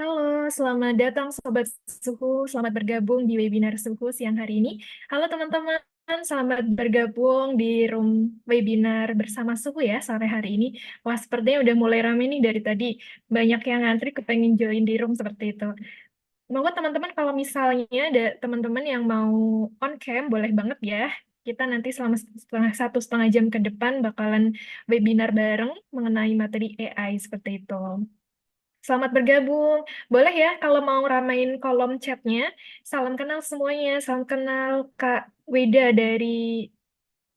Halo, selamat datang Sobat Suhu. Selamat bergabung di webinar Suhu siang hari ini. Halo teman-teman, selamat bergabung di room webinar bersama Suhu ya sore hari ini. Wah, sepertinya udah mulai rame nih dari tadi. Banyak yang ngantri kepengen join di room seperti itu. Semoga teman-teman kalau misalnya ada teman-teman yang mau on cam, boleh banget ya. Kita nanti selama satu setengah jam ke depan bakalan webinar bareng mengenai materi AI seperti itu. Selamat bergabung. Boleh ya kalau mau ramein kolom chatnya. Salam kenal semuanya. Salam kenal Kak Weda dari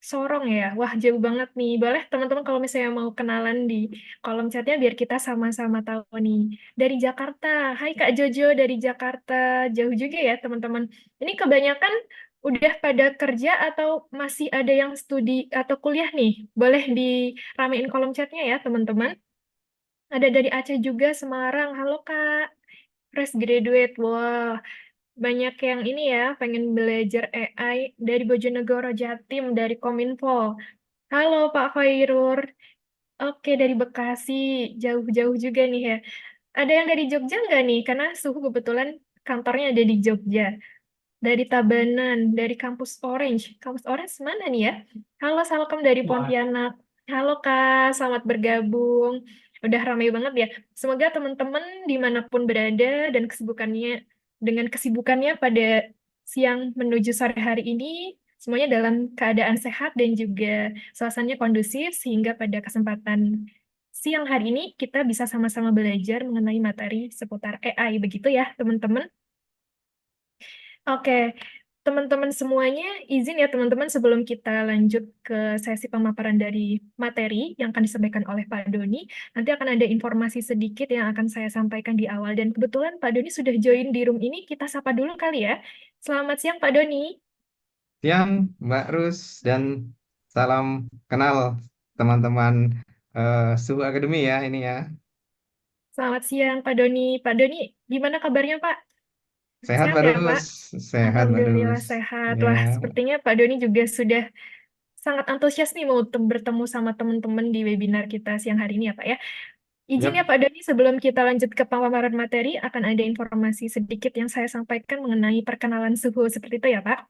Sorong ya. Wah, jauh banget nih. Boleh teman-teman kalau misalnya mau kenalan di kolom chatnya biar kita sama-sama tahu nih. Dari Jakarta. Hai Kak Jojo dari Jakarta. Jauh juga ya teman-teman. Ini kebanyakan udah pada kerja atau masih ada yang studi atau kuliah nih. Boleh diramein kolom chatnya ya teman-teman. Ada dari Aceh juga, Semarang. Halo Kak, fresh graduate. Wah, banyak yang ini ya, pengen belajar AI dari Bojonegoro, Jatim, dari Kominfo. Halo Pak Khairur. Oke, dari Bekasi. Jauh-jauh juga nih ya. Ada yang dari Jogja nggak nih? Karena Suhu kebetulan kantornya ada di Jogja. Dari Tabanan, dari Kampus Orange. Kampus Orange mana nih ya? Halo, Salkom dari Pontianak. Halo Kak, selamat bergabung. Udah ramai banget ya. Semoga teman-teman dimanapun berada dan dengan kesibukannya pada siang menuju sore hari ini, semuanya dalam keadaan sehat dan juga suasananya kondusif sehingga pada kesempatan siang hari ini kita bisa sama-sama belajar mengenai materi seputar AI. Begitu ya, teman-teman. Oke, teman-teman semuanya, izin ya teman-teman sebelum kita lanjut ke sesi pemaparan dari materi yang akan disampaikan oleh Pak Doni, nanti akan ada informasi sedikit yang akan saya sampaikan di awal. Dan kebetulan Pak Doni sudah join di room ini, kita sapa dulu kali ya. Selamat siang Pak Doni. Siang, Mbak Rus, dan salam kenal teman-teman Suhu Akademi ya ini ya. Selamat siang Pak Doni. Pak Doni, gimana kabarnya Pak? Sehat Sehat Mbak ya Pak? Rus, sehat Mbak Alhamdulillah Rus. sehat. Ya, Wah, sepertinya Pak Doni juga sudah sangat antusias nih mau bertemu sama teman-teman di webinar kita siang hari ini ya Pak ya. Izin ya yap. Pak Doni, sebelum kita lanjut ke pemaparan materi, akan ada informasi sedikit yang saya sampaikan mengenai perkenalan suhu seperti itu ya Pak.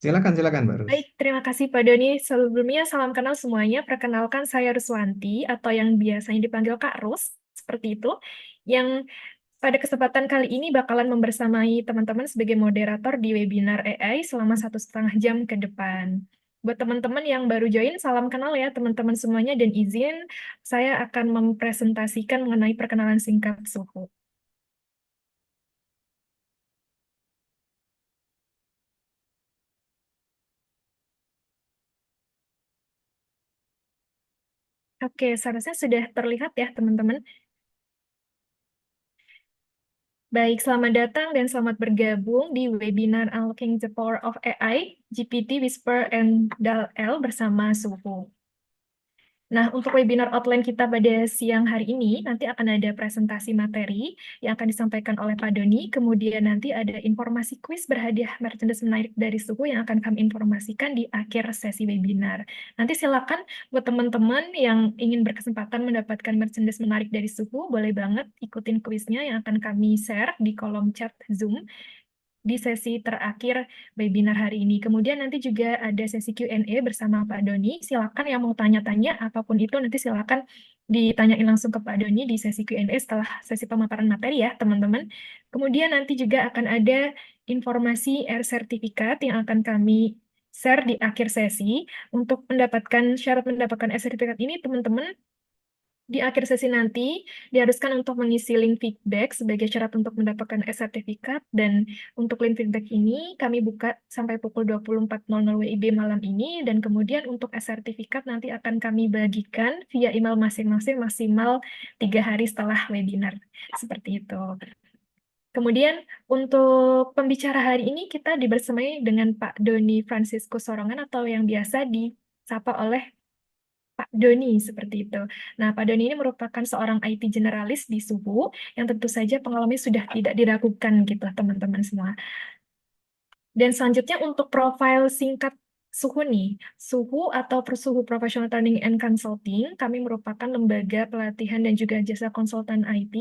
Silakan silakan Mbak Rus. Baik, terima kasih Pak Doni. Sebelumnya salam kenal semuanya. Perkenalkan saya Ruswanti atau yang biasanya dipanggil Kak Rus, seperti itu. Yang pada kesempatan kali ini bakalan membersamai teman-teman sebagai moderator di webinar AI selama satu setengah jam ke depan. Buat teman-teman yang baru join, salam kenal ya teman-teman semuanya dan izin saya akan mempresentasikan mengenai perkenalan singkat suhu. Oke, seharusnya sudah terlihat ya teman-teman. Baik, selamat datang dan selamat bergabung di webinar Unlocking the Power of AI, GPT, Whisper, and DAL-L bersama Suhu. Nah, untuk webinar outline kita pada siang hari ini, nanti akan ada presentasi materi yang akan disampaikan oleh Pak Doni, kemudian nanti ada informasi kuis berhadiah merchandise menarik dari Suhu yang akan kami informasikan di akhir sesi webinar. Nanti silakan buat teman-teman yang ingin berkesempatan mendapatkan merchandise menarik dari Suhu, boleh banget ikutin kuisnya yang akan kami share di kolom chat Zoom di sesi terakhir webinar hari ini. Kemudian nanti juga ada sesi Q&A bersama Pak Doni. Silakan yang mau tanya-tanya, apapun itu nanti silakan ditanyain langsung ke Pak Doni di sesi Q&A setelah sesi pemaparan materi ya, teman-teman. Kemudian nanti juga akan ada informasi sertifikat yang akan kami share di akhir sesi. Untuk mendapatkan syarat mendapatkan sertifikat ini, teman-teman di akhir sesi nanti, diharuskan untuk mengisi link feedback sebagai syarat untuk mendapatkan e-sertifikat, dan untuk link feedback ini kami buka sampai pukul 24.00 WIB malam ini, dan kemudian untuk e-sertifikat nanti akan kami bagikan via email masing-masing maksimal 3 hari setelah webinar. Seperti itu. Kemudian untuk pembicara hari ini kita dibersamai dengan Pak Doni Francisco Sorongan atau yang biasa disapa oleh Pak Doni seperti itu. Nah, Pak Doni ini merupakan seorang IT generalis di Suhu yang tentu saja pengalamannya sudah tidak diragukan gitu, teman-teman semua. Dan selanjutnya untuk profil singkat Suhu nih, Suhu atau Suhu Professional Training and Consulting, kami merupakan lembaga pelatihan dan juga jasa konsultan IT.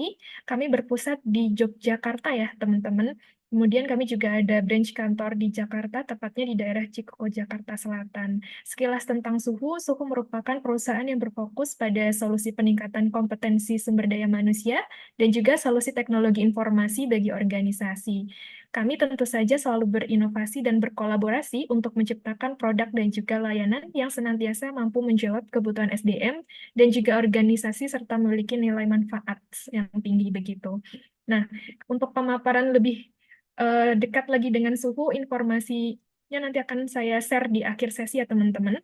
Kami berpusat di Yogyakarta ya, teman-teman. Kemudian kami juga ada branch kantor di Jakarta, tepatnya di daerah Cikoko, Jakarta Selatan. Sekilas tentang Suhu, Suhu merupakan perusahaan yang berfokus pada solusi peningkatan kompetensi sumber daya manusia dan juga solusi teknologi informasi bagi organisasi. Kami tentu saja selalu berinovasi dan berkolaborasi untuk menciptakan produk dan juga layanan yang senantiasa mampu menjawab kebutuhan SDM dan juga organisasi serta memiliki nilai manfaat yang tinggi begitu. Nah, untuk pemaparan lebih dekat lagi dengan Suhu, informasinya nanti akan saya share di akhir sesi ya teman-teman.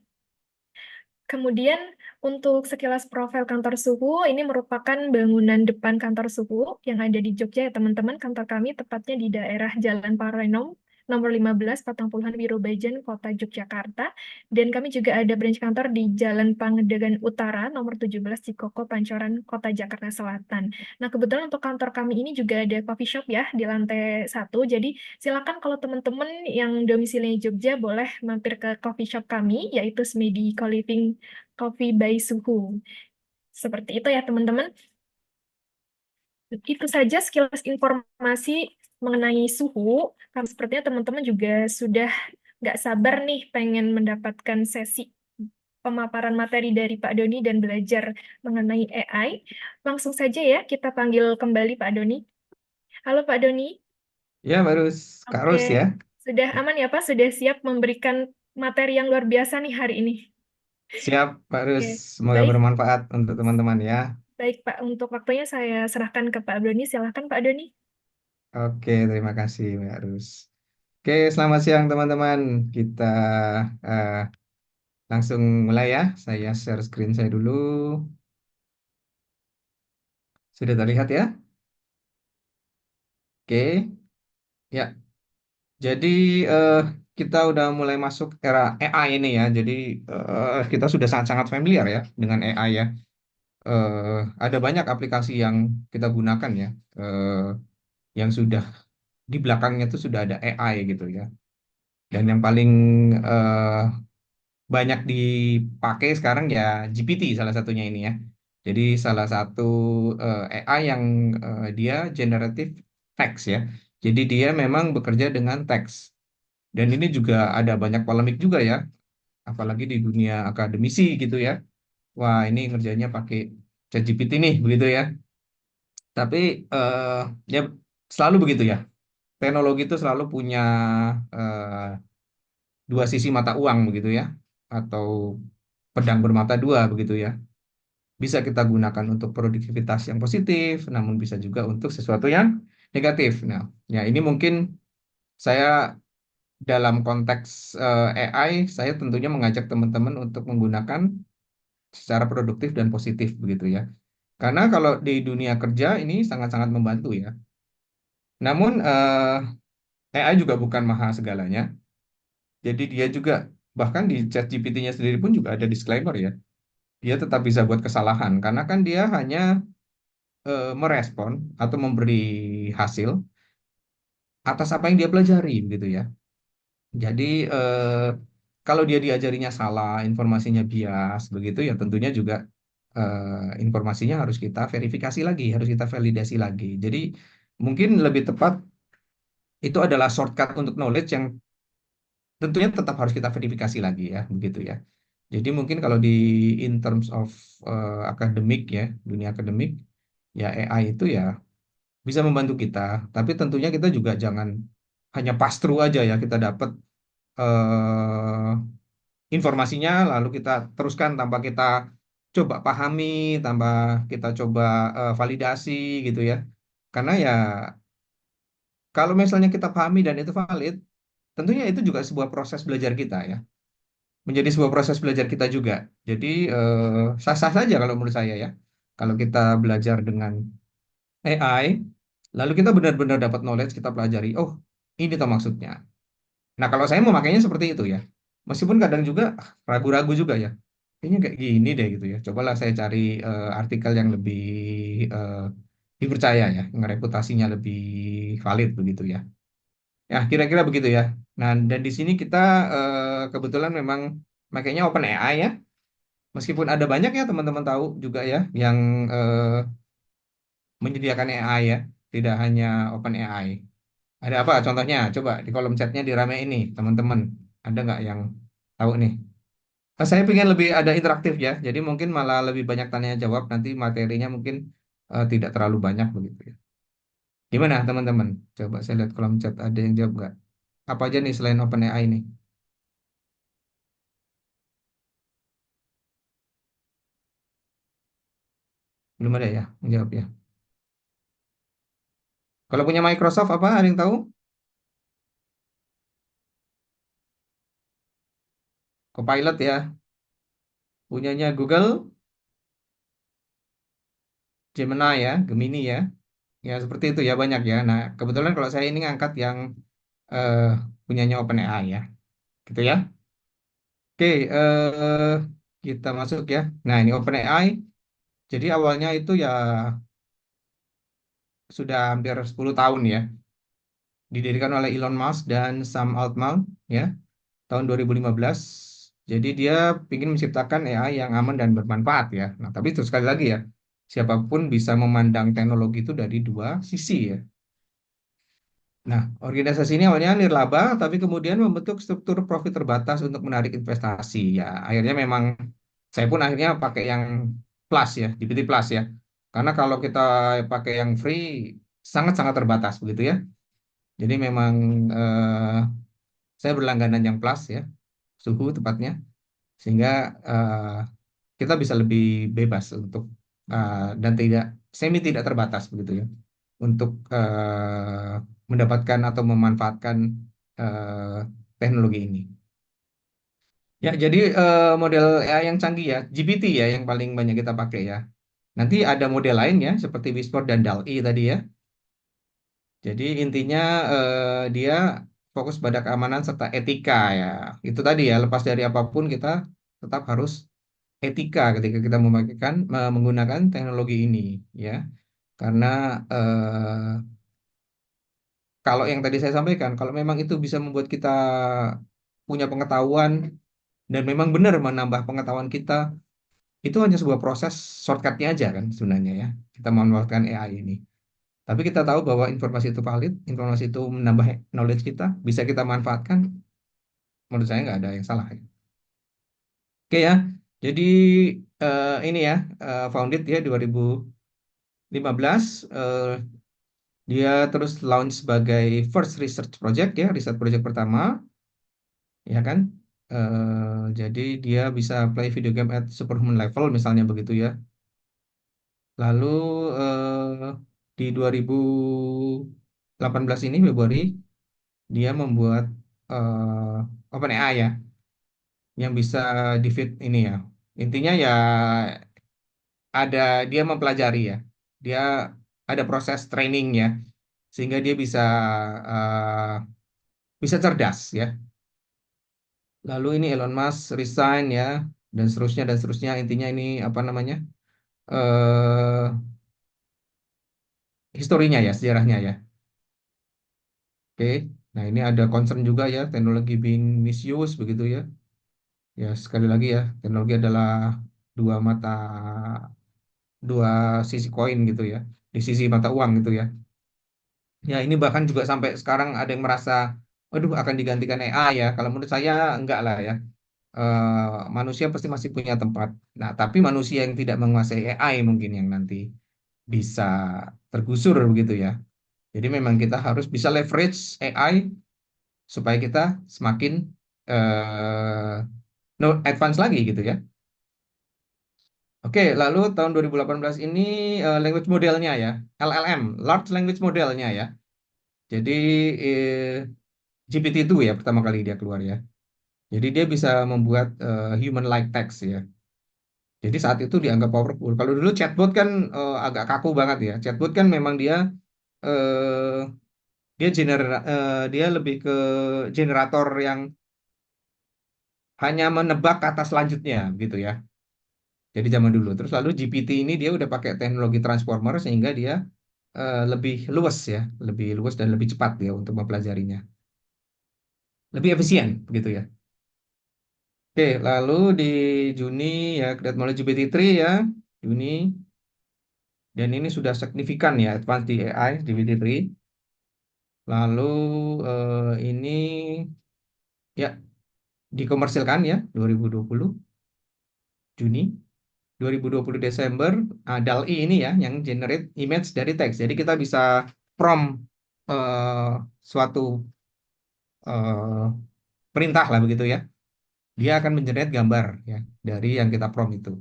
Kemudian untuk sekilas profil kantor Suhu, ini merupakan bangunan depan kantor Suhu yang ada di Jogja ya teman-teman. Kantor kami tepatnya di daerah Jalan Parenom, nomor 15, Patangpuluhan Wirobajan, Kota Yogyakarta. Dan kami juga ada branch kantor di Jalan Pangedagan Utara, nomor 17, Cikoko, Pancoran, Kota Jakarta Selatan. Nah, kebetulan untuk kantor kami ini juga ada coffee shop ya di lantai 1. Jadi silakan kalau teman-teman yang domisilinya Jogja boleh mampir ke coffee shop kami, yaitu Smedi Co-Living Coffee by Suhu. Seperti itu ya teman-teman. Itu saja sekilas informasi mengenai suhu. Kami sepertinya teman-teman juga sudah nggak sabar nih pengen mendapatkan sesi pemaparan materi dari Pak Doni dan belajar mengenai AI. Langsung saja ya kita panggil kembali Pak Doni. Halo Pak Doni. Ya, Kak Oke, Rus ya. sudah aman ya Pak? Sudah siap memberikan materi yang luar biasa nih hari ini. Siap, Pak Rus. Oke, Semoga baik. bermanfaat untuk teman-teman ya. Baik Pak, untuk waktunya saya serahkan ke Pak Doni. Silakan Pak Doni. Oke, terima kasih, Mbak Rus. Oke, selamat siang teman-teman. Kita eh, langsung mulai ya. Saya share screen saya dulu. Sudah terlihat ya? Oke, ya. Jadi eh, kita udah mulai masuk era AI ini ya. Jadi kita sudah sangat-sangat familiar ya dengan AI ya. Ada banyak aplikasi yang kita gunakan ya, yang sudah di belakangnya itu sudah ada AI gitu ya. Dan yang paling eh, banyak dipakai sekarang ya GPT salah satunya ini ya. Jadi salah satu AI yang dia generative text ya. Jadi dia memang bekerja dengan teks. Dan ini juga ada banyak polemik juga ya, apalagi di dunia akademisi gitu ya. Wah, ini ngerjainnya pakai ChatGPT nih begitu ya. Tapi eh, ya selalu begitu ya. Teknologi itu selalu punya dua sisi mata uang begitu ya, atau pedang bermata dua begitu ya. Bisa kita gunakan untuk produktivitas yang positif, namun bisa juga untuk sesuatu yang negatif. Nah, ya ini mungkin saya dalam konteks AI, saya tentunya mengajak teman-teman untuk menggunakan secara produktif dan positif begitu ya. Karena kalau di dunia kerja ini sangat-sangat membantu ya. Namun AI juga bukan maha segalanya. Jadi dia juga bahkan di chat GPT-nya sendiri pun juga ada disclaimer ya. Dia tetap bisa buat kesalahan karena kan dia hanya merespon atau memberi hasil atas apa yang dia pelajari begitu ya. Jadi kalau dia diajarinya salah, informasinya bias begitu ya tentunya juga informasinya harus kita verifikasi lagi, harus kita validasi lagi. Jadi mungkin lebih tepat itu adalah shortcut untuk knowledge yang tentunya tetap harus kita verifikasi lagi ya, begitu ya. Jadi mungkin kalau di in terms of akademik ya, dunia akademik, ya AI itu ya bisa membantu kita. Tapi tentunya kita juga jangan hanya pass through aja ya, kita dapat eh, informasinya lalu kita teruskan tanpa kita coba pahami, tanpa kita coba validasi gitu ya. Karena ya kalau misalnya kita pahami dan itu valid, tentunya itu juga sebuah proses belajar kita ya. Menjadi sebuah proses belajar kita juga. Jadi sah-sah saja kalau menurut saya ya. Kalau kita belajar dengan AI, lalu kita benar-benar dapat knowledge, kita pelajari, oh ini tuh maksudnya. Nah kalau saya memakainya seperti itu ya. Meskipun kadang juga ragu-ragu juga ya. Kayaknya kayak gini deh gitu ya. Cobalah saya cari artikel yang lebih eh, dipercaya ya, yang reputasinya lebih valid begitu ya. Ya, kira-kira begitu ya. Nah, dan di sini kita kebetulan memang makanya OpenAI ya. Meskipun ada banyak ya teman-teman tahu juga ya yang menyediakan AI ya, tidak hanya OpenAI. Ada apa contohnya? Coba di kolom chatnya dirame ini teman-teman. Ada nggak yang tahu nih? Saya pengen lebih ada interaktif ya, jadi mungkin malah lebih banyak tanya jawab nanti materinya mungkin tidak terlalu banyak begitu ya. Gimana teman-teman? Coba saya lihat kolom chat ada yang jawab nggak? Apa aja nih selain OpenAI nih? Belum ada ya yang jawab ya. Kalau punya Microsoft apa? Ada yang tahu? Copilot ya. Punyanya Google, Gemini ya, Gemini ya. Ya seperti itu ya banyak ya. Nah kebetulan kalau saya ini ngangkat yang eh, punyanya OpenAI ya. Gitu ya. Oke, kita masuk ya. Nah ini OpenAI. Jadi awalnya itu ya sudah hampir 10 tahun ya. Didirikan oleh Elon Musk dan Sam Altman ya tahun 2015. Jadi dia ingin menciptakan AI yang aman dan bermanfaat ya. Nah tapi itu sekali lagi ya. Siapapun bisa memandang teknologi itu dari dua sisi ya. Nah, organisasi ini awalnya nirlaba, tapi kemudian membentuk struktur profit terbatas untuk menarik investasi. Ya, akhirnya memang saya pun akhirnya pakai yang plus ya, GPT Plus ya. Karena kalau kita pakai yang free, sangat-sangat terbatas begitu ya. Jadi memang saya berlangganan yang plus ya, suhu tepatnya, sehingga eh, kita bisa lebih bebas untuk dan tidak terbatas begitu ya, untuk mendapatkan atau memanfaatkan eh, teknologi ini. Ya, jadi model AI yang canggih ya, GPT ya yang paling banyak kita pakai ya. Nanti ada model lain ya, seperti Whisper dan DALL-E tadi ya. Jadi intinya dia fokus pada keamanan serta etika ya. Itu tadi ya, lepas dari apapun kita tetap harus etika ketika kita menggunakan teknologi ini ya. Karena kalau yang tadi saya sampaikan, kalau memang itu bisa membuat kita punya pengetahuan dan memang benar menambah pengetahuan kita, itu hanya sebuah proses shortcutnya aja kan sebenarnya ya. Kita memanfaatkan AI ini. Tapi kita tahu bahwa informasi itu valid, informasi itu menambah knowledge kita, bisa kita manfaatkan, menurut saya nggak ada yang salah ya. Oke ya, jadi ini ya, founded ya 2015, dia terus launch sebagai first research project ya, riset project pertama, ya kan? Jadi dia bisa play video game at superhuman level misalnya begitu ya. Lalu di 2018 ini Februari dia membuat OpenAI ya yang bisa di-feed ini ya. Intinya ya ada dia mempelajari ya. Dia ada proses training ya sehingga dia bisa cerdas ya. Lalu ini Elon Musk resign ya dan seterusnya intinya ini apa namanya? eh historinya ya, sejarahnya ya. Oke. Nah, ini ada concern juga ya teknologi being misuse begitu ya. Ya, sekali lagi ya, teknologi adalah dua mata dua sisi koin gitu ya. Di sisi mata uang gitu ya. Ya, ini bahkan juga sampai sekarang ada yang merasa waduh akan digantikan AI ya. Kalau menurut saya enggak lah ya. Manusia pasti masih punya tempat. Nah, tapi manusia yang tidak menguasai AI mungkin yang nanti bisa tergusur begitu ya. Jadi memang kita harus bisa leverage AI supaya kita semakin eh no, advance lagi gitu ya. Oke, lalu tahun 2018 ini language modelnya ya, LLM, Large Language Modelnya ya. Jadi GPT itu ya pertama kali dia keluar ya. Jadi dia bisa membuat human-like text ya. Jadi saat itu dianggap powerful. Kalau dulu chatbot kan agak kaku banget ya. Chatbot kan memang eh, dia lebih ke generator yang hanya menebak kata selanjutnya gitu ya. Jadi zaman dulu. Terus lalu GPT ini dia udah pakai teknologi transformer sehingga dia lebih luas ya, lebih luas dan lebih cepat ya untuk mempelajarinya. Lebih efisien begitu ya. Oke, lalu di Juni ya, kita mulai GPT-3 ya, Juni. Dan ini sudah signifikan ya, advance di AI, GPT-3. Lalu ini ya dikomersilkan ya, 2020 Juni. 2020 Desember, DALL-E ini ya, yang generate image dari teks. Jadi kita bisa prompt eh, suatu eh, perintah lah begitu ya. Dia akan mengenerate gambar ya dari yang kita prompt itu.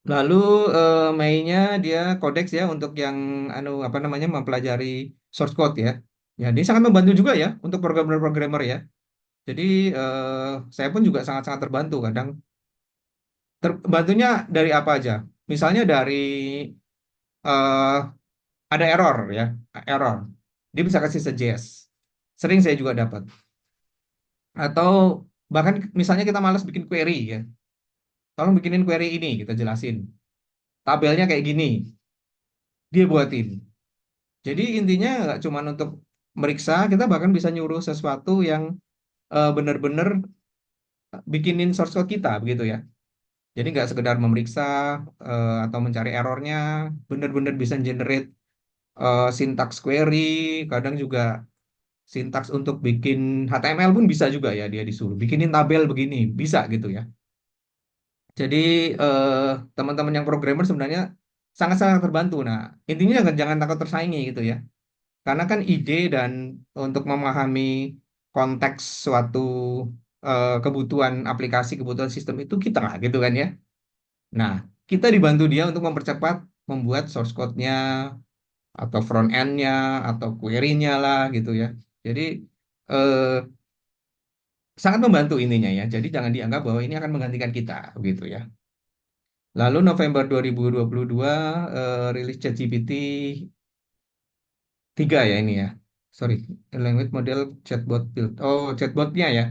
Lalu mainnya dia Codex ya untuk yang apa namanya mempelajari source code ya. Ya, dia sangat membantu juga ya untuk programmer-programmer ya. Jadi saya pun juga sangat-sangat terbantu kadang. Terbantunya dari apa aja? Misalnya dari eh, ada error ya, error. Dia bisa kasih suggest. Sering saya juga dapat. Atau bahkan misalnya kita malas bikin query ya. Tolong bikinin query ini, kita jelasin. Tabelnya kayak gini, dia buatin. Jadi intinya nggak cuma untuk meriksa, kita bahkan bisa nyuruh sesuatu yang benar-benar bikinin source code kita begitu ya. Jadi nggak sekedar memeriksa atau mencari errornya, benar-benar bisa generate syntax query, kadang juga sintaks untuk bikin HTML pun bisa juga ya dia disuruh bikinin tabel begini, bisa gitu ya. Jadi eh, teman-teman yang programmer sebenarnya sangat-sangat terbantu. Nah, intinya jangan takut tersaingi gitu ya. Karena kan ide dan untuk memahami konteks suatu kebutuhan aplikasi, kebutuhan sistem itu kita lah gitu kan ya. Nah, kita dibantu dia untuk mempercepat membuat source code-nya atau front end-nya atau query-nya lah gitu ya. Jadi eh, sangat membantu intinya ya. Jadi jangan dianggap bahwa ini akan menggantikan kita begitu ya. Lalu November 2022 rilis ChatGPT 3 ya ini ya. Sorry, language model chatbot build. Oh, chatbotnya ya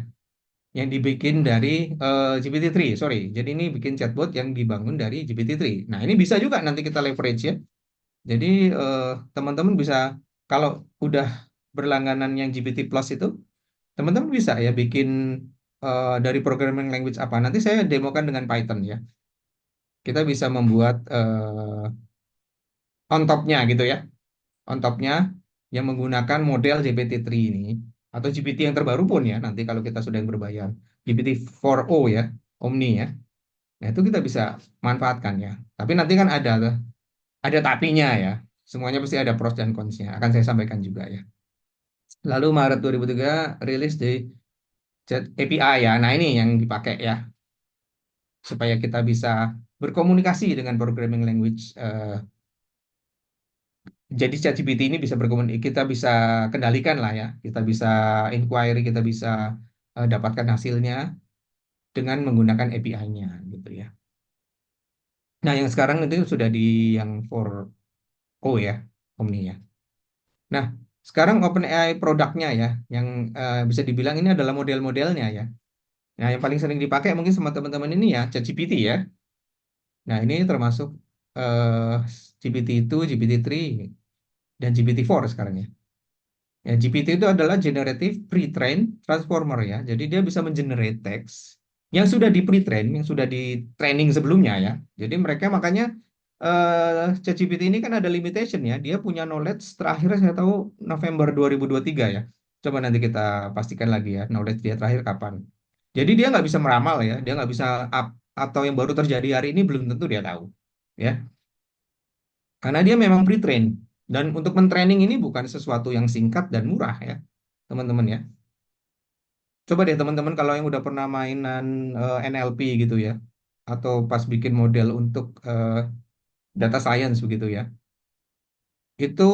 yang dibikin dari GPT-3. Sorry. Jadi ini bikin chatbot yang dibangun dari GPT-3. Nah, ini bisa juga nanti kita leverage ya. Jadi eh, teman-teman bisa kalau udah berlangganan yang GPT Plus itu, teman-teman bisa ya bikin dari programming language apa. Nanti saya demokan dengan Python ya. Kita bisa membuat on top-nya gitu ya. On top-nya yang menggunakan model GPT-3 ini atau GPT yang terbaru pun ya nanti kalau kita sudah yang berbayar GPT-4o ya Omni ya. Nah, itu kita bisa manfaatkan ya. Tapi nanti kan ada tapinya ya. Semuanya pasti ada pros dan cons-nya. Akan saya sampaikan juga ya. Lalu Maret 2003 rilis di Chat API ya. Nah, ini yang dipakai ya supaya kita bisa berkomunikasi dengan programming language. Jadi ChatGPT ini bisa berkomunikasi, kita bisa kendalikan lah ya. Kita bisa inquiry, kita bisa dapatkan hasilnya dengan menggunakan API-nya gitu ya. Nah, yang sekarang itu sudah di yang 4O ya, Omni ya. Nah, sekarang OpenAI produknya ya, yang bisa dibilang ini adalah model-modelnya ya. Nah, yang paling sering dipakai mungkin sama teman-teman ini ya, ChatGPT ya. Nah, ini termasuk eh, GPT itu, GPT-3, dan GPT-4 sekarang ya. Ya, GPT itu adalah Generative Pre-trained Transformer ya. Jadi dia bisa mengenerate teks yang sudah di pre-train, yang sudah di training sebelumnya ya. Jadi mereka makanya ChatGPT ini kan ada limitation ya. Dia punya knowledge terakhir saya tahu November 2023 ya. Coba nanti kita pastikan lagi ya knowledge dia terakhir kapan. Jadi dia nggak bisa meramal ya. Dia nggak bisa up atau yang baru terjadi hari ini belum tentu dia tahu ya. Karena dia memang pre-train. Dan untuk mentraining ini bukan sesuatu yang singkat dan murah ya, teman-teman ya. Coba deh teman-teman kalau yang udah pernah mainan NLP gitu ya, atau pas bikin model untuk data science begitu ya, itu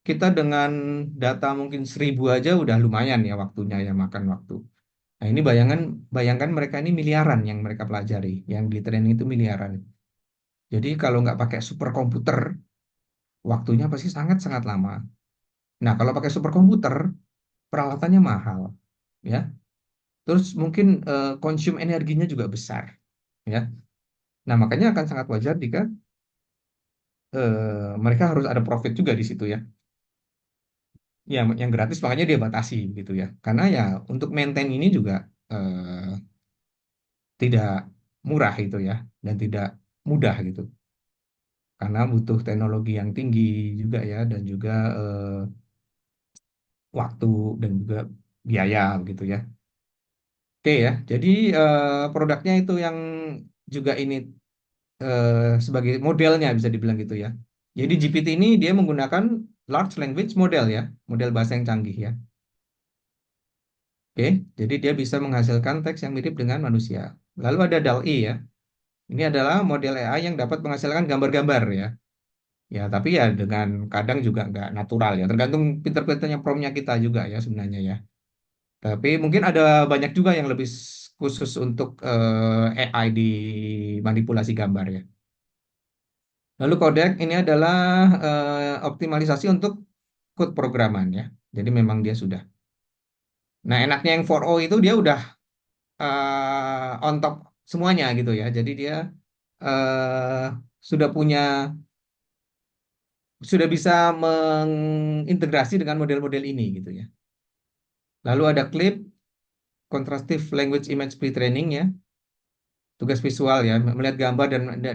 kita dengan data mungkin 1.000 aja udah lumayan ya waktunya ya makan waktu. Nah ini bayangkan mereka ini miliaran yang mereka pelajari, yang di training itu miliaran. Jadi kalau nggak pakai superkomputer, waktunya pasti sangat-sangat lama. Nah kalau pakai superkomputer, peralatannya mahal, ya. Terus mungkin konsum energinya juga besar, ya. Nah, makanya akan sangat wajar jika mereka harus ada profit juga di situ ya. Ya, yang gratis makanya dia batasi gitu ya. Karena ya untuk maintain ini juga eh, tidak murah itu ya, dan tidak mudah gitu, karena butuh teknologi yang tinggi juga ya, dan juga waktu dan juga biaya begitu ya. Oke ya, jadi produknya itu yang juga ini eh, sebagai modelnya bisa dibilang gitu ya. Jadi GPT ini dia menggunakan large language model ya, model bahasa yang canggih ya. Oke, jadi dia bisa menghasilkan teks yang mirip dengan manusia. Lalu ada DALL-E ya. Ini adalah model AI yang dapat menghasilkan gambar-gambar ya. Ya, tapi ya dengan kadang juga nggak natural ya. Tergantung pinter-pinternya promnya kita juga ya sebenarnya ya. Tapi mungkin ada banyak juga yang lebih khusus untuk AI di manipulasi gambar ya. Lalu codec ini adalah optimalisasi untuk code programan ya. Jadi memang dia sudah. Nah, enaknya yang 4O itu dia udah on top semuanya gitu ya. Jadi dia eh, sudah punya, sudah bisa mengintegrasi dengan model-model ini gitu ya. Lalu ada clip, contrastive language image pre-training ya, tugas visual ya, melihat gambar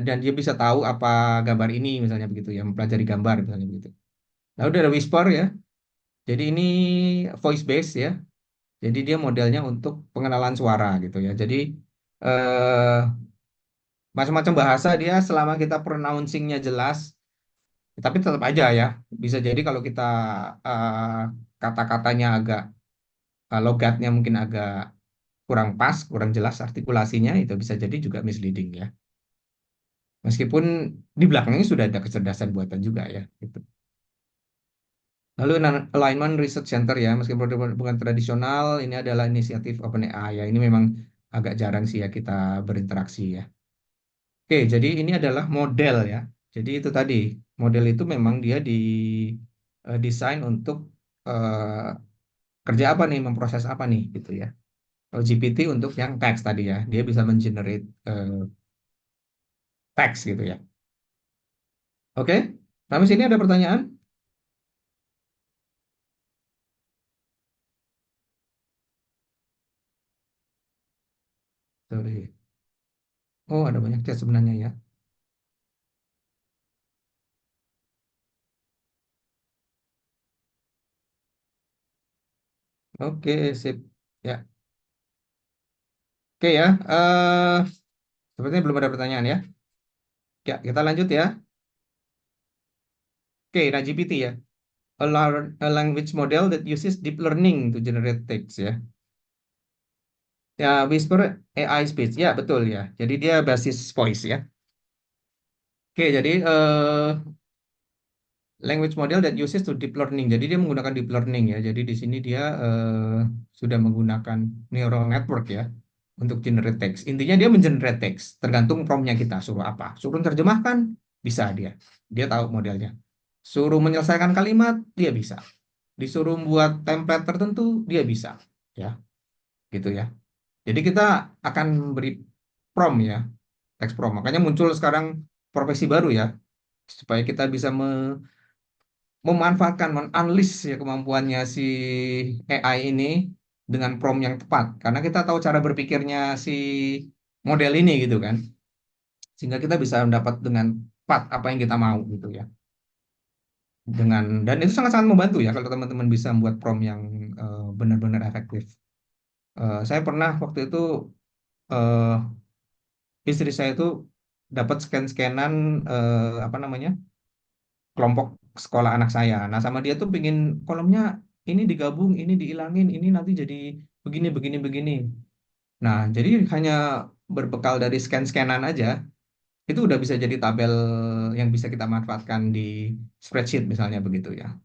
dan dia bisa tahu apa gambar ini misalnya begitu ya, mempelajari gambar misalnya begitu. Lalu ada whisper ya, jadi ini voice based ya, jadi dia modelnya untuk pengenalan suara gitu ya. Jadi eh, macam-macam bahasa dia selama kita pronouncingnya jelas, tapi tetap aja ya, bisa jadi kalau kita kata-katanya agak logatnya mungkin agak kurang pas, kurang jelas artikulasinya, itu bisa jadi juga misleading ya. Meskipun di belakangnya sudah ada kecerdasan buatan juga ya. Gitu. Lalu Alignment Research Center ya, meskipun bukan tradisional, ini adalah inisiatif OpenAI ya. Ini memang agak jarang sih ya kita berinteraksi ya. Oke, jadi ini adalah model ya. Jadi itu tadi, model itu memang dia desain untuk eh, kerja apa nih, memproses apa nih gitu ya. Kalau GPT untuk yang teks tadi ya, dia bisa mengenerate teks gitu ya. Oke, sampai sini ada pertanyaan? Sorry. Oh, ada banyak chat sebenarnya ya. Oke, sip. Ya, oke ya. Sepertinya belum ada pertanyaan ya. Ya, kita lanjut ya. Oke, nah GPT ya. A language model that uses deep learning to generate text ya. Ya, Whisper AI speech. Ya, betul ya. Jadi dia basis voice ya. Oke, jadi language model that uses to deep learning. Jadi dia menggunakan deep learning ya. Jadi di sini dia sudah menggunakan neural network ya untuk generate text. Intinya dia mengenerate text, tergantung promptnya kita suruh apa. Suruh terjemahkan bisa dia. Dia tahu modelnya. Suruh menyelesaikan kalimat dia bisa. Disuruh buat template tertentu dia bisa. Ya, gitu ya. Jadi kita akan beri prompt ya, teks prompt. Makanya muncul sekarang profesi baru ya, supaya kita bisa memanfaatkan, men-unleash ya kemampuannya si AI ini dengan prompt yang tepat. Karena kita tahu cara berpikirnya si model ini gitu kan. Sehingga kita bisa mendapat dengan tepat apa yang kita mau gitu ya. Dan itu sangat-sangat membantu ya kalau teman-teman bisa membuat prompt yang benar-benar efektif. Saya pernah waktu itu eh, istri saya itu dapat scan-scanan apa namanya? Kelompok sekolah anak saya. Nah, sama dia tuh pingin kolomnya ini digabung, ini dihilangin, ini nanti jadi begini, begini, begini. Nah, jadi hanya berbekal dari scan-scanan aja, itu udah bisa jadi tabel yang bisa kita manfaatkan di spreadsheet misalnya begitu ya.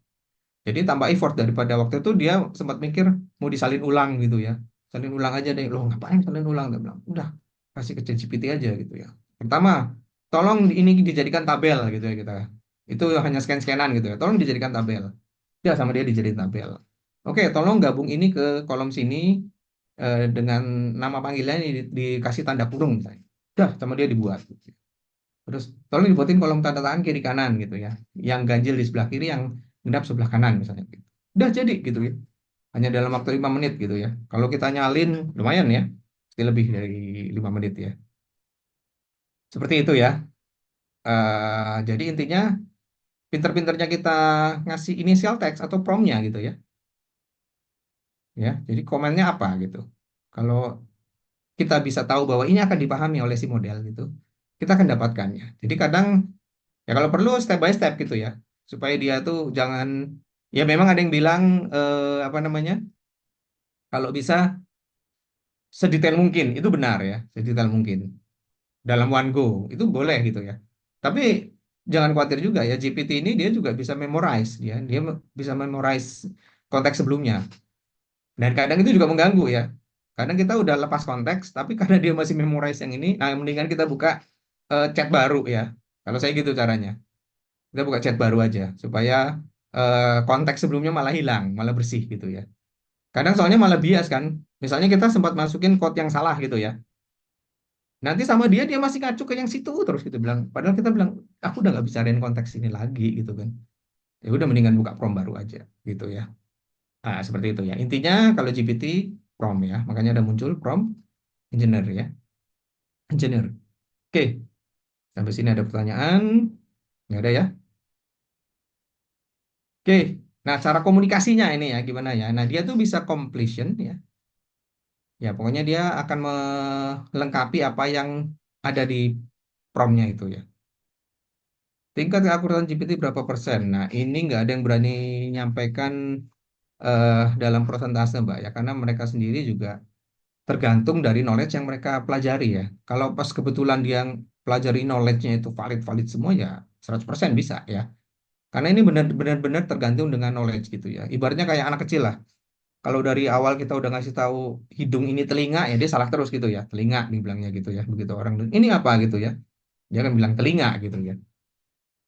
Jadi tanpa effort, daripada waktu itu dia sempat mikir mau disalin ulang gitu ya. Salin ulang aja deh. Loh, ngapain salin ulang? Dia bilang, udah kasih ke ChatGPT aja gitu ya. Pertama, tolong ini dijadikan tabel gitu ya kita. Itu hanya scan-scanan gitu ya. Tolong dijadikan tabel. Ya, sama dia dijadikan tabel. Oke, tolong gabung ini ke kolom sini dengan nama panggilannya dikasih tanda kurung misalnya. Udah, sama dia dibuat. Terus tolong dibuatin kolom tanda tangan kiri kanan gitu ya. Yang ganjil di sebelah kiri, yang genap sebelah kanan misalnya gitu. Udah jadi gitu ya. hanya dalam waktu 5 menit gitu ya. Kalau kita nyalin lumayan ya, pasti lebih dari 5 menit ya. Seperti itu ya. Jadi intinya pinter-pinternya kita ngasih initial text atau promptnya gitu ya. Ya, jadi komennya apa gitu. Kalau kita bisa tahu bahwa ini akan dipahami oleh si model gitu, kita akan dapatkannya. Jadi kadang ya kalau perlu step by step gitu ya, supaya dia tuh jangan, ya memang ada yang bilang apa namanya, kalau bisa sedetail mungkin, itu benar ya, sedetail mungkin dalam one go itu boleh gitu ya. Tapi jangan khawatir juga ya, GPT ini dia juga bisa memorize, dia bisa memorize konteks sebelumnya. Dan kadang itu juga mengganggu ya. Kadang kita udah lepas konteks, tapi karena dia masih memorize yang ini, nah mendingan kita buka chat baru ya. Kalau saya gitu caranya. Kita buka chat baru aja, supaya konteks sebelumnya malah hilang, malah bersih gitu ya. Kadang soalnya malah bias kan. Misalnya kita sempat masukin code yang salah gitu ya. Nanti sama dia masih ngacu ke yang situ terus gitu bilang. Padahal kita bilang, aku udah nggak bicarain konteks ini lagi gitu kan. Ya udah mendingan buka prompt baru aja gitu ya. Ah, seperti itu ya. Intinya kalau GPT prompt ya. Makanya ada muncul prompt engineer ya. Engineer. Oke, sampai sini ada pertanyaan? Nggak ada ya? Oke. Nah, cara komunikasinya ini ya gimana ya? Nah, dia tuh bisa completion ya. Ya, pokoknya dia akan melengkapi apa yang ada di promptnya itu ya. Tingkat keakuratan GPT berapa persen? Nah, ini nggak ada yang berani nyampaikan dalam persentase, Mbak ya, karena mereka sendiri juga tergantung dari knowledge yang mereka pelajari ya. Kalau pas kebetulan dia yang pelajari knowledge-nya itu valid-valid semua ya 100% bisa ya. Karena ini benar-benar tergantung dengan knowledge gitu ya. Ibaratnya kayak anak kecil lah. Kalau dari awal kita udah ngasih tahu hidung ini telinga ya dia salah terus gitu ya. Telinga dibilangnya gitu ya. Begitu orang ini apa gitu ya. Dia akan bilang telinga gitu ya.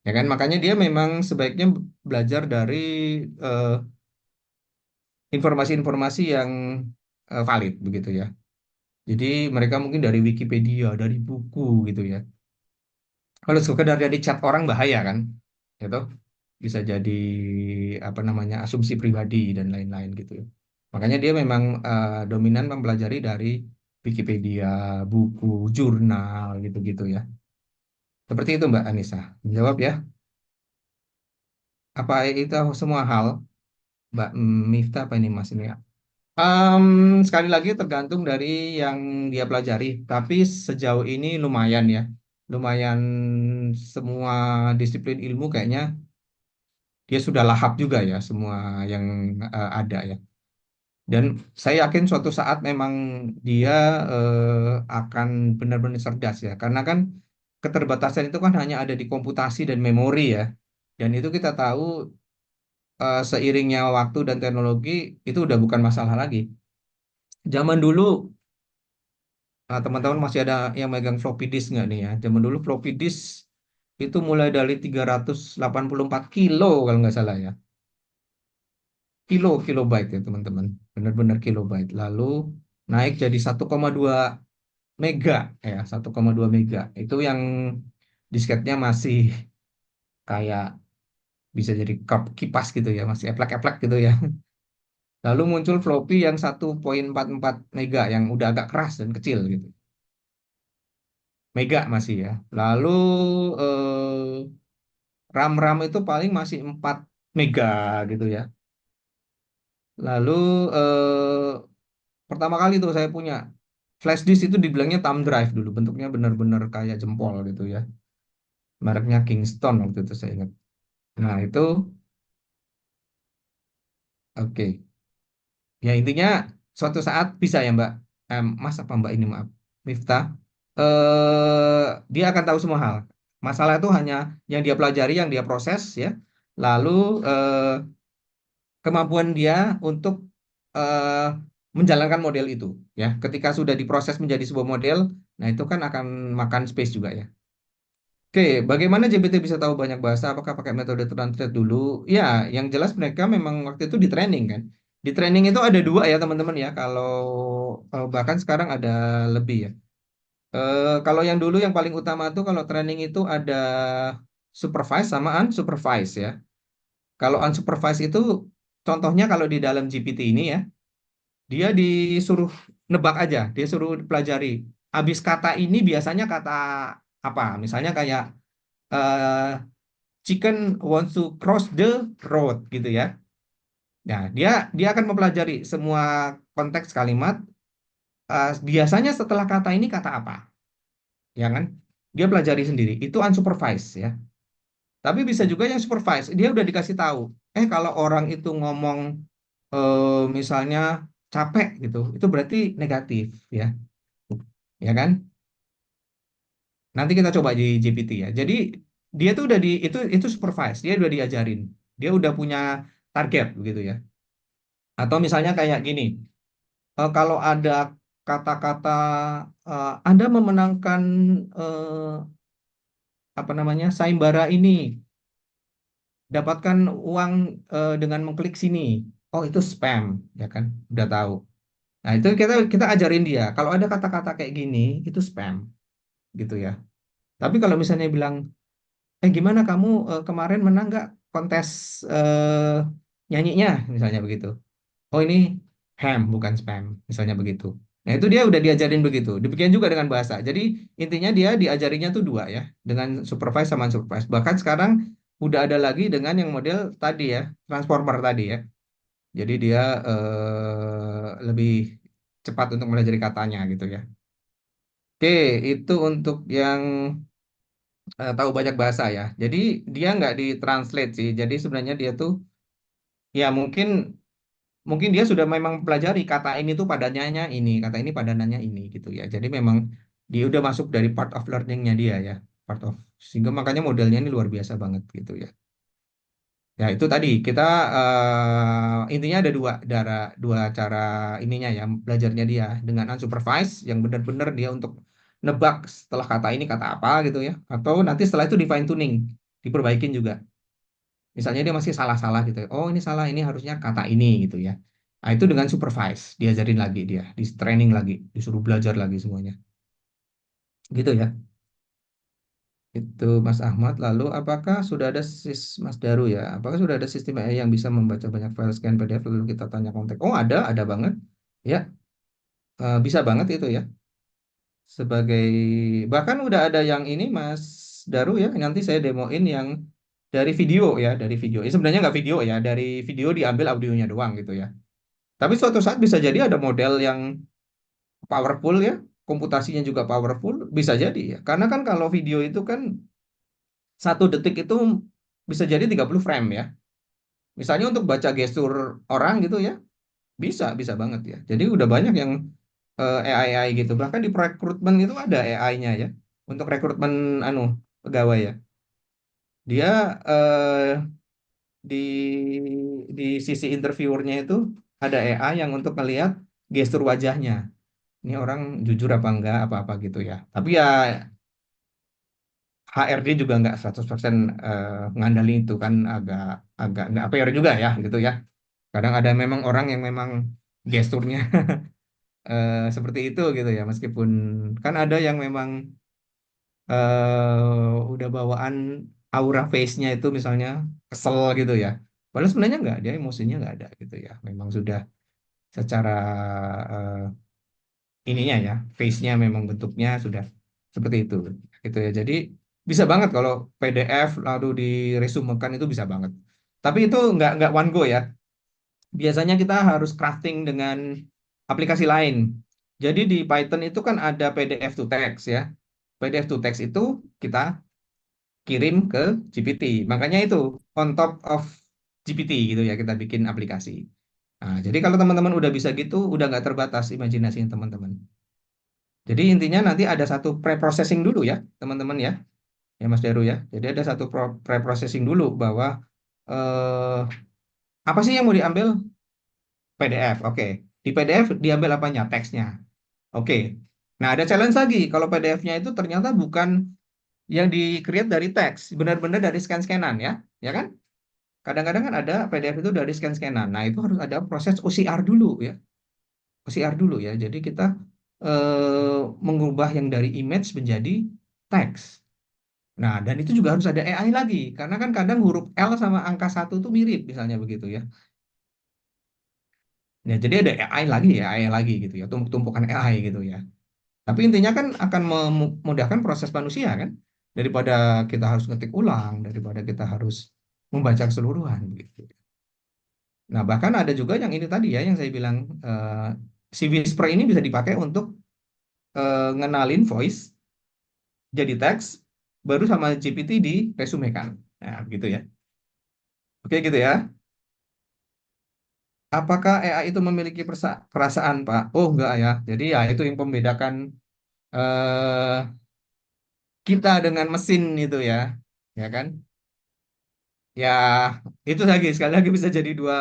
Ya kan makanya dia memang sebaiknya belajar dari eh, informasi-informasi yang valid begitu ya. Jadi mereka mungkin dari Wikipedia, dari buku gitu ya. Kalau sekedar dari chat orang bahaya kan, gitu. Bisa jadi apa namanya asumsi pribadi dan lain-lain gitu ya. Makanya dia memang dominan mempelajari dari Wikipedia, buku, jurnal gitu-gitu ya. Seperti itu Mbak Anissa. Jawab ya. Apa itu semua hal Mbak Miftah apa ini Mas ini ya? Sekali lagi tergantung dari yang dia pelajari, tapi sejauh ini lumayan ya, lumayan semua disiplin ilmu kayaknya dia sudah lahap juga ya semua yang ada ya. Dan saya yakin suatu saat memang dia akan benar-benar cerdas ya, karena kan keterbatasan itu kan hanya ada di komputasi dan memori ya. Dan itu kita tahu seiringnya waktu dan teknologi itu udah bukan masalah lagi. Zaman dulu teman-teman masih ada yang megang floppy disk nggak nih ya? Zaman dulu floppy disk itu mulai dari 384 kilo kalau nggak salah ya. Kilobyte ya teman-teman. Benar-benar kilobyte. Lalu naik jadi 1,2 mega ya, 1,2 mega. Itu yang disketnya masih kayak bisa jadi kipas gitu ya, masih eplek-eplek gitu ya. Lalu muncul floppy yang 1,44 mega yang udah agak keras dan kecil gitu. Mega masih ya. Lalu RAM itu paling masih 4 mega gitu ya. Lalu pertama kali tuh saya punya flash disk itu dibilangnya thumb drive dulu. Bentuknya benar-benar kayak jempol gitu ya. Mereknya Kingston waktu itu saya ingat. Nah itu oke. Ya intinya suatu saat bisa ya Mbak. Mas apa Mbak ini maaf. Miftah. Dia akan tahu semua hal. Masalah itu hanya yang dia pelajari, yang dia proses ya. Lalu kemampuan dia untuk eh, menjalankan model itu ya ketika sudah diproses menjadi sebuah model, nah itu kan akan makan space juga ya. Oke, bagaimana GPT bisa tahu banyak bahasa, apakah pakai metode translate dulu? Ya, yang jelas mereka memang waktu itu di training kan. Di training itu ada dua ya teman-teman ya, kalau bahkan sekarang ada lebih ya. Kalau yang dulu yang paling utama tuh kalau training itu ada supervised sama unsupervised ya. Kalau unsupervised itu contohnya kalau di dalam GPT ini ya, dia disuruh nebak aja, dia suruh pelajari. Habis kata ini biasanya kata apa? Misalnya kayak eh, chicken wants to cross the road gitu ya. Nah, dia dia akan mempelajari semua konteks kalimat. Biasanya setelah kata ini kata apa, ya kan? Dia pelajari sendiri. Itu unsupervised ya. Tapi bisa juga yang supervised. Dia udah dikasih tahu. Kalau orang itu ngomong misalnya capek gitu, itu berarti negatif ya, ya kan? Nanti kita coba di GPT ya. Jadi dia tuh udah di itu supervised. Dia udah diajarin. Dia udah punya target begitu ya. Atau misalnya kayak gini. Kalau ada kata-kata Anda memenangkan apa namanya sayembara ini, dapatkan uang dengan mengklik sini. Oh itu spam, ya kan? Udah tahu. Nah itu kita kita ajarin dia. Kalau ada kata-kata kayak gini, itu spam, gitu ya. Tapi kalau misalnya bilang, gimana kamu kemarin menang nggak kontes eh, nyanyinya, misalnya begitu. Oh ini ham bukan spam, misalnya begitu. Nah itu dia udah diajarin begitu. Demikian juga dengan bahasa. Jadi intinya dia diajarinya tuh dua ya, dengan supervise sama unsupervised. Bahkan sekarang udah ada lagi dengan yang model tadi ya, transformer tadi ya. Jadi dia lebih cepat untuk mempelajari katanya gitu ya. Oke, itu untuk yang tahu banyak bahasa ya. Jadi dia nggak ditranslate sih. Jadi sebenarnya dia tuh ya mungkin mungkin dia sudah memang pelajari kata ini tuh padanannya ini, kata ini padanannya ini gitu ya. Jadi memang dia udah masuk dari part of learningnya dia ya, part of sehingga makanya modelnya ini luar biasa banget gitu ya. Ya itu tadi kita intinya ada dua cara ininya ya belajarnya dia dengan unsupervised yang benar-benar dia untuk nebak setelah kata ini kata apa gitu ya, atau nanti setelah itu di fine tuning diperbaikin juga. Misalnya dia masih salah-salah gitu ya. Oh, ini salah, ini harusnya kata ini gitu ya. Nah, itu dengan supervise, diajarin lagi dia, di training lagi, disuruh belajar lagi semuanya. Gitu ya. Itu Mas Ahmad. Lalu apakah sudah ada Mas Daru ya? Apakah sudah ada sistem AI yang bisa membaca banyak file scan PDF lalu kita tanya konteks? Oh, ada banget. Ya, bisa banget itu ya. Sebagai bahkan udah ada yang ini Mas Daru ya. Nanti saya demoin yang dari video ya, dari video. Ini sebenarnya nggak video ya, dari video diambil audionya doang gitu ya. Tapi suatu saat bisa jadi ada model yang powerful ya, komputasinya juga powerful, bisa jadi ya. Karena kan kalau video itu kan 1 detik itu bisa jadi 30 frame ya. Misalnya untuk baca gestur orang gitu ya, bisa banget ya. Jadi udah banyak yang AI gitu. Bahkan di rekrutmen itu ada AI-nya ya. Untuk rekrutmen anu pegawai ya. Dia di sisi interviewernya itu ada AI yang untuk melihat gestur wajahnya. Ini orang jujur apa enggak apa-apa gitu ya. Tapi ya HRD juga enggak 100% ngandalin itu kan agak agak enggak fair juga ya gitu ya. Kadang ada memang orang yang memang gesturnya seperti itu gitu ya. Meskipun kan ada yang memang udah bawaan aura face-nya itu misalnya kesel gitu ya. Padahal sebenarnya enggak, dia emosinya enggak ada gitu ya. Memang sudah secara eh, ininya ya, face-nya memang bentuknya sudah seperti itu gitu ya. Jadi bisa banget kalau PDF lalu diresumekan itu bisa banget. Tapi itu nggak one go ya. Biasanya kita harus crafting dengan aplikasi lain. Jadi di Python itu kan ada PDF to text ya. PDF to text itu kita kirim ke GPT. Makanya itu on top of GPT gitu ya kita bikin aplikasi. Nah, jadi kalau teman-teman udah bisa gitu, udah nggak terbatas imajinasinya teman-teman. Jadi intinya nanti ada satu pre-processing dulu ya, teman-teman ya, ya Mas Deru ya. Jadi ada satu pre-processing dulu bahwa eh, apa sih yang mau diambil? PDF, oke. Di PDF diambil apanya? Teksnya, oke. Nah ada challenge lagi, kalau PDF-nya itu ternyata bukan yang di-create dari teks, benar-benar dari scan-scanan ya, ya kan? Kadang-kadang kan ada PDF itu dari scan-scanan. Nah itu harus ada proses OCR dulu ya, OCR dulu ya. Jadi kita mengubah yang dari image menjadi teks. Nah, dan itu juga harus ada AI lagi, karena kan kadang huruf L sama angka 1 tuh mirip, misalnya begitu ya. Ya, jadi ada AI lagi gitu ya, tumpuk-tumpukan AI gitu ya. Tapi intinya kan akan memudahkan proses manusia kan, daripada kita harus ngetik ulang, daripada kita harus membaca keseluruhan gitu. Nah, bahkan ada juga yang ini tadi ya, yang saya bilang si Whisper ini bisa dipakai untuk ngenalin voice jadi teks, baru sama GPT di resumekan. Nah, gitu ya. Oke gitu ya. Apakah AI itu memiliki perasaan, Pak? Oh, enggak ya. Jadi ya itu yang membedakan eh, kita dengan mesin itu ya. Ya kan? Ya, itu lagi sekali lagi bisa jadi dua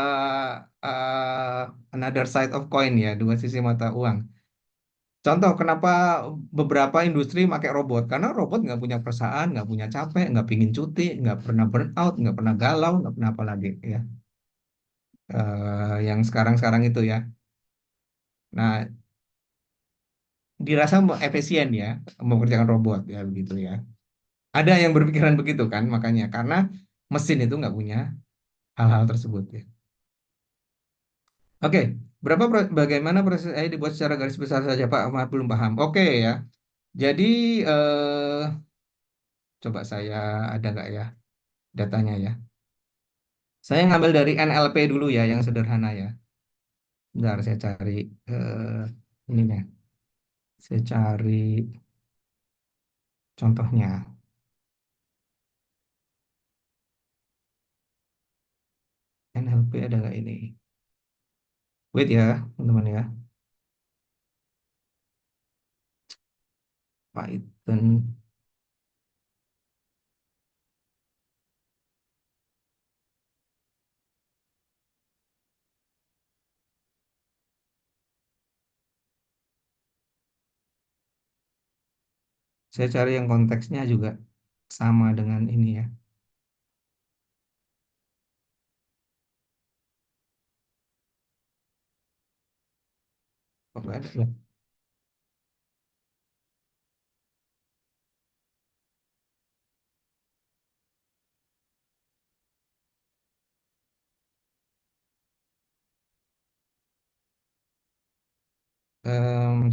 another side of coin ya, dua sisi mata uang. Contoh, kenapa beberapa industri pakai robot? Karena robot nggak punya perasaan, nggak punya capek, nggak pingin cuti, nggak pernah burn out, nggak pernah galau, nggak pernah apa lagi ya. Yang sekarang-sekarang itu ya. Nah, dirasa efisien ya mengerjakan robot ya begitu ya. Ada yang berpikiran begitu kan, makanya karena mesin itu nggak punya hal-hal tersebut ya. Oke, bagaimana proses AI dibuat secara garis besar saja Pak Ahmad belum paham. Oke ya. Jadi coba saya ada nggak ya datanya ya. Saya ngambil dari NLP dulu ya yang sederhana ya. Bentar saya cari ininya. Saya cari contohnya. NLP ada nggak ini? Wait ya, teman-teman ya. Python. Saya cari yang konteksnya juga sama dengan ini ya. Kok nggak ada ya?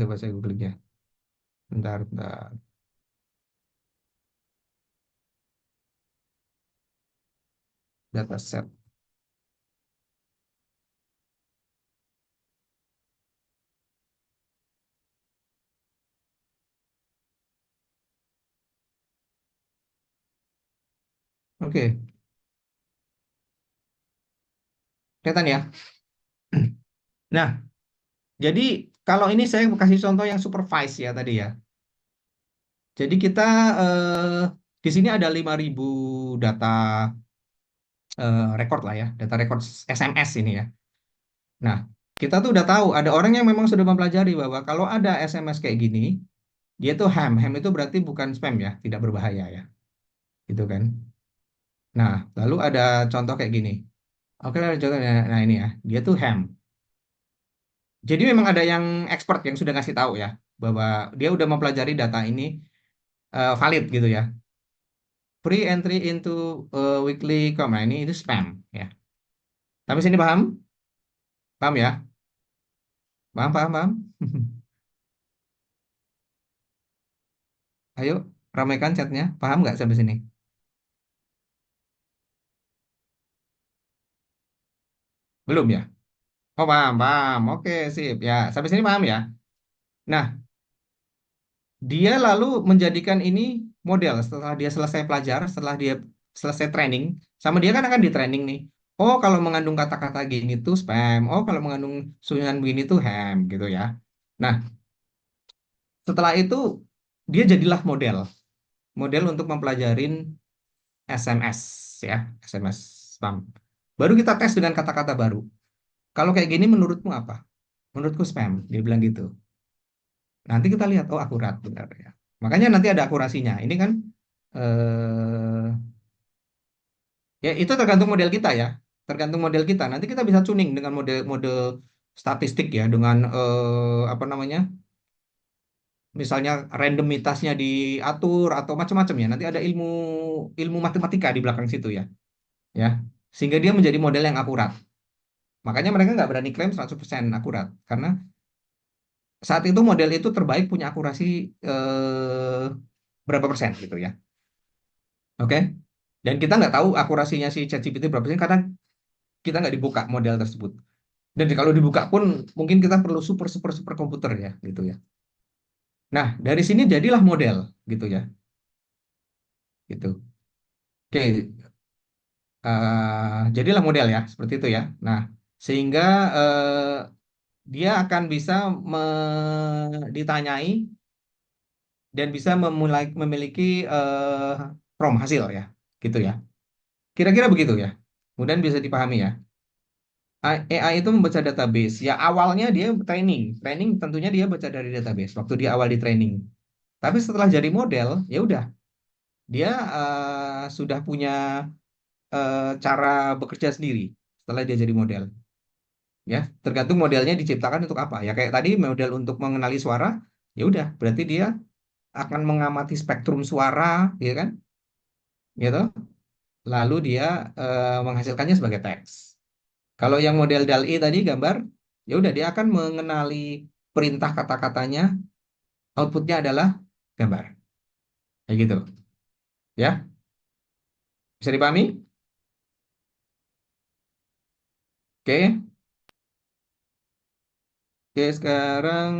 Coba saya googling ya. Bentar, bentar. Dataset. Oke, kelihatan ya. Nah, jadi kalau ini saya kasih contoh yang supervise ya tadi ya. Jadi kita di sini ada 5.000 data record lah ya, data record SMS ini ya. Nah, kita tuh udah tahu ada orang yang memang sudah mempelajari bahwa kalau ada SMS kayak gini, dia tuh ham. Ham itu berarti bukan spam ya, tidak berbahaya ya. Gitu kan. Nah, lalu ada contoh kayak gini. Oke, ada contohnya. Nah, ini ya, dia tuh ham. Jadi memang ada yang expert yang sudah ngasih tahu ya bahwa dia udah mempelajari data ini valid gitu ya. Free entry into weekly com. Nah, ini itu spam ya. Tapi sini paham? Paham ya? Paham, paham, paham? Ayo, ramaikan chatnya. Paham nggak sampai sini? Belum ya? Oh, paham, paham. Oke, sip. Ya, sampai sini paham ya? Nah, dia lalu menjadikan ini model setelah dia selesai pelajar, setelah dia selesai training, sama dia kan akan di training nih. Oh, kalau mengandung kata-kata gini tuh spam. Oh, kalau mengandung susunan begini tuh ham gitu ya. Nah, setelah itu dia jadilah model, model untuk mempelajarin SMS ya, SMS spam. Baru kita tes dengan kata-kata baru. Kalau kayak gini menurutmu apa? Menurutku spam, dia bilang gitu. Nanti kita lihat, oh akurat benar ya. Makanya nanti ada akurasinya. Ini kan eh ya itu tergantung model kita ya. Tergantung model kita. Nanti kita bisa tuning dengan model-model statistik ya, dengan apa namanya? Misalnya randomitasnya diatur atau macam-macam ya. Nanti ada ilmu ilmu matematika di belakang situ ya. Ya. Sehingga dia menjadi model yang akurat. Makanya mereka nggak berani klaim 100% akurat. Karena saat itu model itu terbaik punya akurasi eh, berapa persen gitu ya. Oke. Dan kita nggak tahu akurasinya si ChatGPT berapa persen karena kita nggak dibuka model tersebut. Dan kalau dibuka pun mungkin kita perlu super super super komputer ya gitu ya. Nah, dari sini jadilah model gitu ya. Gitu. Oke, jadilah model ya seperti itu ya. Nah, sehingga dia akan bisa ditanyai dan bisa memiliki prompt hasil ya. Gitu ya. Kira-kira begitu ya. Kemudian bisa dipahami ya. AI itu membaca database. Ya awalnya dia training. Training tentunya dia baca dari database waktu dia awal di training. Tapi setelah jadi model, ya udah dia sudah punya cara bekerja sendiri setelah dia jadi model. Ya, tergantung modelnya diciptakan untuk apa. Ya kayak tadi model untuk mengenali suara, ya udah berarti dia akan mengamati spektrum suara, ya kan? Gitu. Lalu dia menghasilkannya sebagai teks. Kalau yang model DALL-E tadi gambar, ya udah dia akan mengenali perintah kata-katanya, outputnya adalah gambar. Kayak gitu. Ya, bisa dipahami? Oke. Oke, sekarang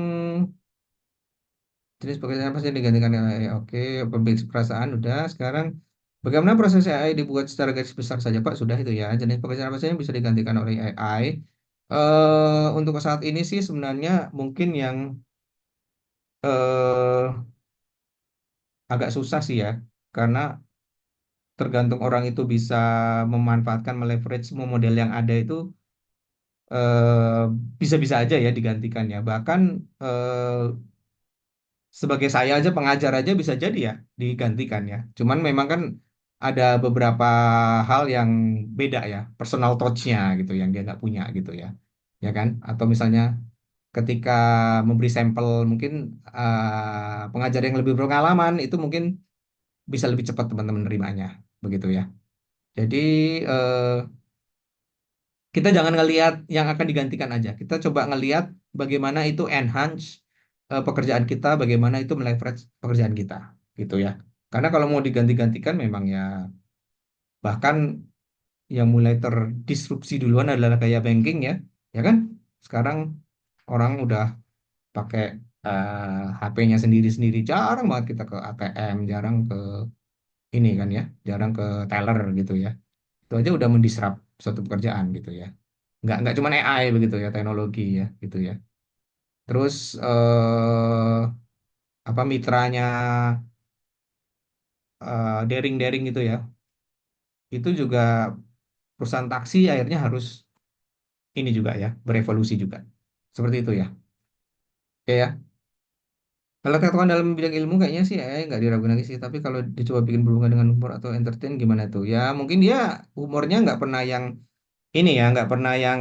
jenis pekerjaan apa sih yang digantikan AI? Oke, pemilik perasaan udah. Sekarang bagaimana proses AI dibuat secara garis besar saja, Pak? Sudah itu ya. Jenis pekerjaan apa saja yang bisa digantikan oleh AI? Untuk saat ini sih sebenarnya mungkin yang eh, agak susah sih ya, karena tergantung orang itu bisa memanfaatkan, meleverage semua model yang ada itu eh, bisa-bisa aja ya digantikan ya. Bahkan sebagai saya aja pengajar aja bisa jadi ya digantikan ya. Cuman memang kan ada beberapa hal yang beda ya, personal touch-nya gitu yang dia nggak punya gitu ya kan? Atau misalnya ketika memberi sampel mungkin pengajar yang lebih berpengalaman itu mungkin bisa lebih cepat teman-teman nerimanya begitu ya. Jadi eh, kita jangan ngelihat yang akan digantikan aja. Kita coba ngelihat bagaimana itu enhance pekerjaan kita, bagaimana itu meleverage pekerjaan kita, gitu ya. Karena kalau mau diganti-gantikan memang ya bahkan yang mulai terdisrupsi duluan adalah kayak banking ya, ya kan? Sekarang orang udah pakai HP-nya sendiri-sendiri, jarang banget kita ke ATM, jarang ke ini kan ya, jarang ke teller gitu ya. Itu aja udah mendisrupt suatu pekerjaan gitu ya. Nggak cuma AI begitu ya, teknologi ya gitu ya. Terus apa mitranya daring-daring gitu ya, itu juga perusahaan taksi akhirnya harus ini juga ya, berevolusi juga. Seperti itu ya. Oke ya. Kalau tektokan dalam bidang ilmu kayaknya sih nggak diragukan lagi sih. Tapi kalau dicoba bikin berhubungan dengan humor atau entertain gimana tuh? Ya mungkin dia humornya nggak pernah yang ini ya, nggak pernah yang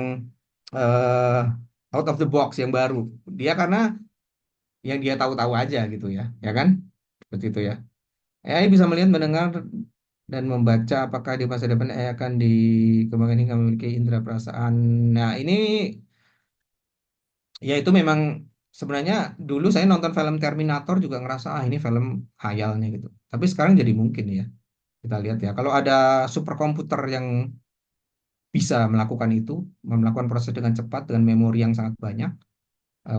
out of the box yang baru. Dia karena yang dia tahu-tahu aja gitu ya kan? Seperti itu ya. AI bisa melihat, mendengar, dan membaca apakah di masa depan AI akan dikembangkan hingga memiliki indera perasaan. Nah, ini ya itu memang sebenarnya dulu saya nonton film Terminator juga ngerasa ini film khayalnya gitu. Tapi sekarang jadi mungkin ya. Kita lihat ya. Kalau ada superkomputer yang bisa melakukan itu, melakukan proses dengan cepat dengan memori yang sangat banyak,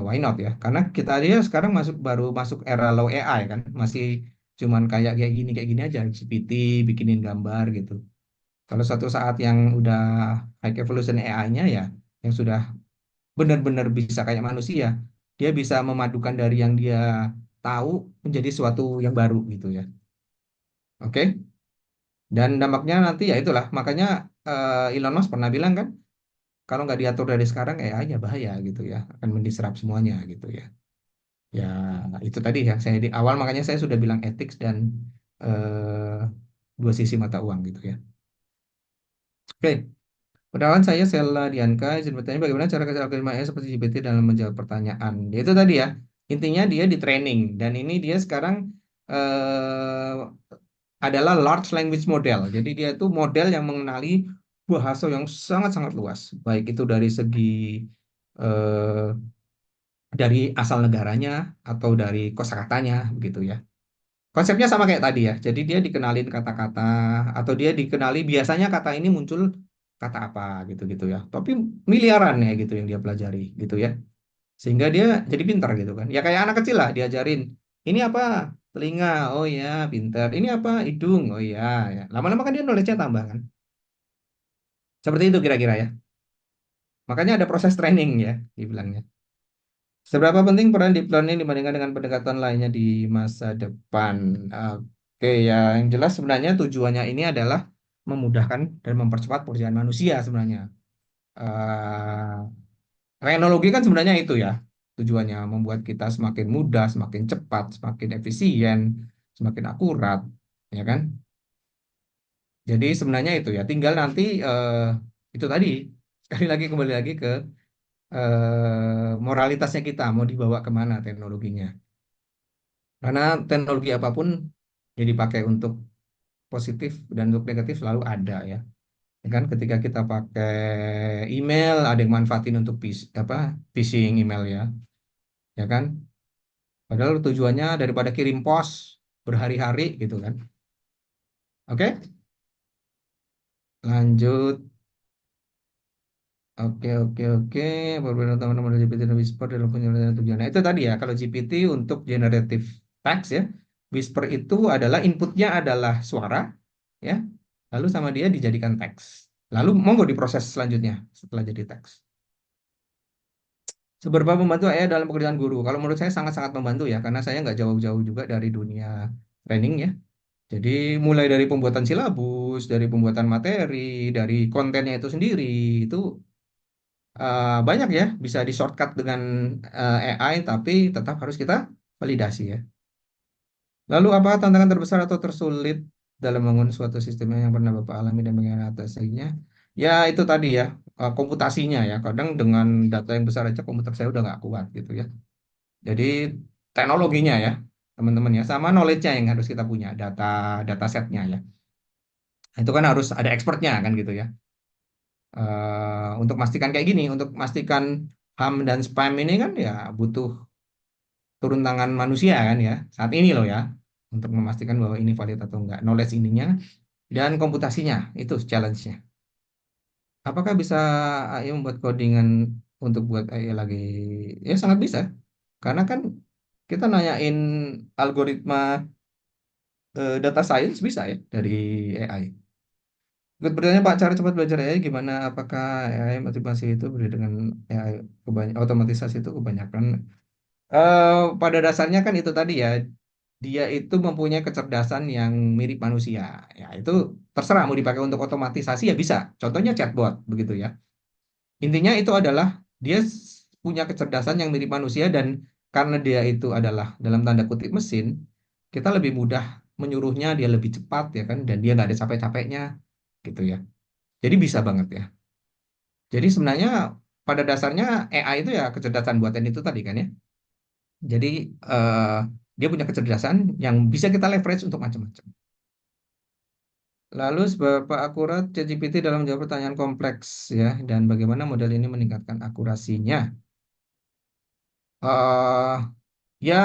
why not ya? Karena kita dia sekarang baru masuk era low AI kan, masih cuman kayak gini aja, GPT bikinin gambar gitu. Kalau suatu saat yang udah high evolution AI-nya ya, yang sudah benar-benar bisa kayak manusia, dia bisa memadukan dari yang dia tahu menjadi suatu yang baru gitu ya. Oke? Dan dampaknya nanti ya itulah, makanya Elon Musk pernah bilang kan, kalau nggak diatur dari sekarang AI-nya bahaya gitu ya, akan mendisrupt semuanya gitu ya. Ya itu tadi ya, saya di awal makanya saya sudah bilang etik dan eh, dua sisi mata uang gitu ya. Oke. Perkenalkan saya Sela Dianka, izin bertanya bagaimana cara kerja algoritma AI seperti GPT dalam menjawab pertanyaan. Ya, itu tadi ya, intinya dia di training dan ini dia sekarang adalah large language model. Jadi dia itu model yang mengenali bahasa yang sangat-sangat luas, baik itu dari segi eh, dari asal negaranya atau dari kosakatanya begitu ya. Konsepnya sama kayak tadi ya. Jadi dia dikenalin kata-kata atau dia dikenali biasanya kata ini muncul kata apa gitu-gitu ya. Tapi miliaran ya gitu yang dia pelajari gitu ya. Sehingga dia jadi pintar gitu kan. Ya kayak anak kecil lah diajarin. Ini apa? Telinga. Oh ya, pintar. Ini apa? Hidung. Oh ya, ya. Lama-lama kan dia knowledge-nya tambah kan. Seperti itu kira-kira ya. Makanya ada proses training ya dibilangnya. Seberapa penting peran deep learning dibandingkan dengan pendekatan lainnya di masa depan? Oke, ya yang jelas sebenarnya tujuannya ini adalah memudahkan dan mempercepat pekerjaan manusia sebenarnya. Teknologi kan sebenarnya itu ya tujuannya membuat kita semakin mudah, semakin cepat, semakin efisien, semakin akurat, ya kan? Jadi sebenarnya itu ya, tinggal nanti itu tadi sekali lagi kembali lagi ke moralitasnya kita mau dibawa kemana teknologinya. Karena teknologi apapun yang dipakai untuk positif dan untuk negatif selalu ada ya. Ya kan ketika kita pakai email ada yang manfaatin untuk phishing email ya, ya kan? Padahal tujuannya daripada kirim pos berhari-hari gitu kan. Oke, lanjut. Oke. Perbedaan teman-teman dari GPT dan Whisper dalam penyelesaian tujuan. Nah, itu tadi ya, kalau GPT untuk generative text ya, Whisper itu adalah inputnya adalah suara, ya, lalu sama dia dijadikan teks. Lalu monggo diproses selanjutnya setelah jadi teks. Seberapa membantu AI dalam pekerjaan guru? Kalau menurut saya sangat-sangat membantu ya, karena saya nggak jauh-jauh juga dari dunia training ya. Jadi mulai dari pembuatan silabus, dari pembuatan materi, dari kontennya itu sendiri, itu banyak ya bisa di shortcut dengan AI, tapi tetap harus kita validasi ya. Lalu apa tantangan terbesar atau tersulit dalam membangun suatu sistem yang pernah Bapak alami dan bagaimana atasinya? Ya itu tadi ya, komputasinya ya. Kadang dengan data yang besar aja komputer saya udah nggak kuat gitu ya. Jadi teknologinya ya teman-teman ya, sama knowledge-nya yang harus kita punya, data setnya ya. Nah, itu kan harus ada expertnya kan gitu ya. Untuk memastikan kayak gini, untuk memastikan HAM dan spam ini kan ya butuh turun tangan manusia kan ya saat ini loh ya untuk memastikan bahwa ini valid atau enggak, knowledge ininya dan komputasinya itu challenge-nya. Apakah bisa AI membuat codingan untuk buat AI lagi? Ya sangat bisa karena kan kita nanyain algoritma data science bisa ya dari AI. Ikut bertanya Pak, cara cepat belajar AI gimana? Apakah AI motivasi itu berbeda dengan AI otomatisasi itu kebanyakan? Pada dasarnya kan itu tadi ya, dia itu mempunyai kecerdasan yang mirip manusia. Ya, itu terserah mau dipakai untuk otomatisasi ya bisa. Contohnya chatbot begitu ya. Intinya itu adalah dia punya kecerdasan yang mirip manusia dan karena dia itu adalah dalam tanda kutip mesin, kita lebih mudah menyuruhnya, dia lebih cepat ya kan dan dia nggak ada capek-capeknya gitu ya. Jadi bisa banget ya. Jadi sebenarnya pada dasarnya AI itu ya kecerdasan buatan itu tadi kan ya. Jadi eh, dia punya kecerdasan yang bisa kita leverage untuk macam-macam. Lalu seberapa akurat ChatGPT dalam menjawab pertanyaan kompleks ya, dan bagaimana model ini meningkatkan akurasinya? eh Ya,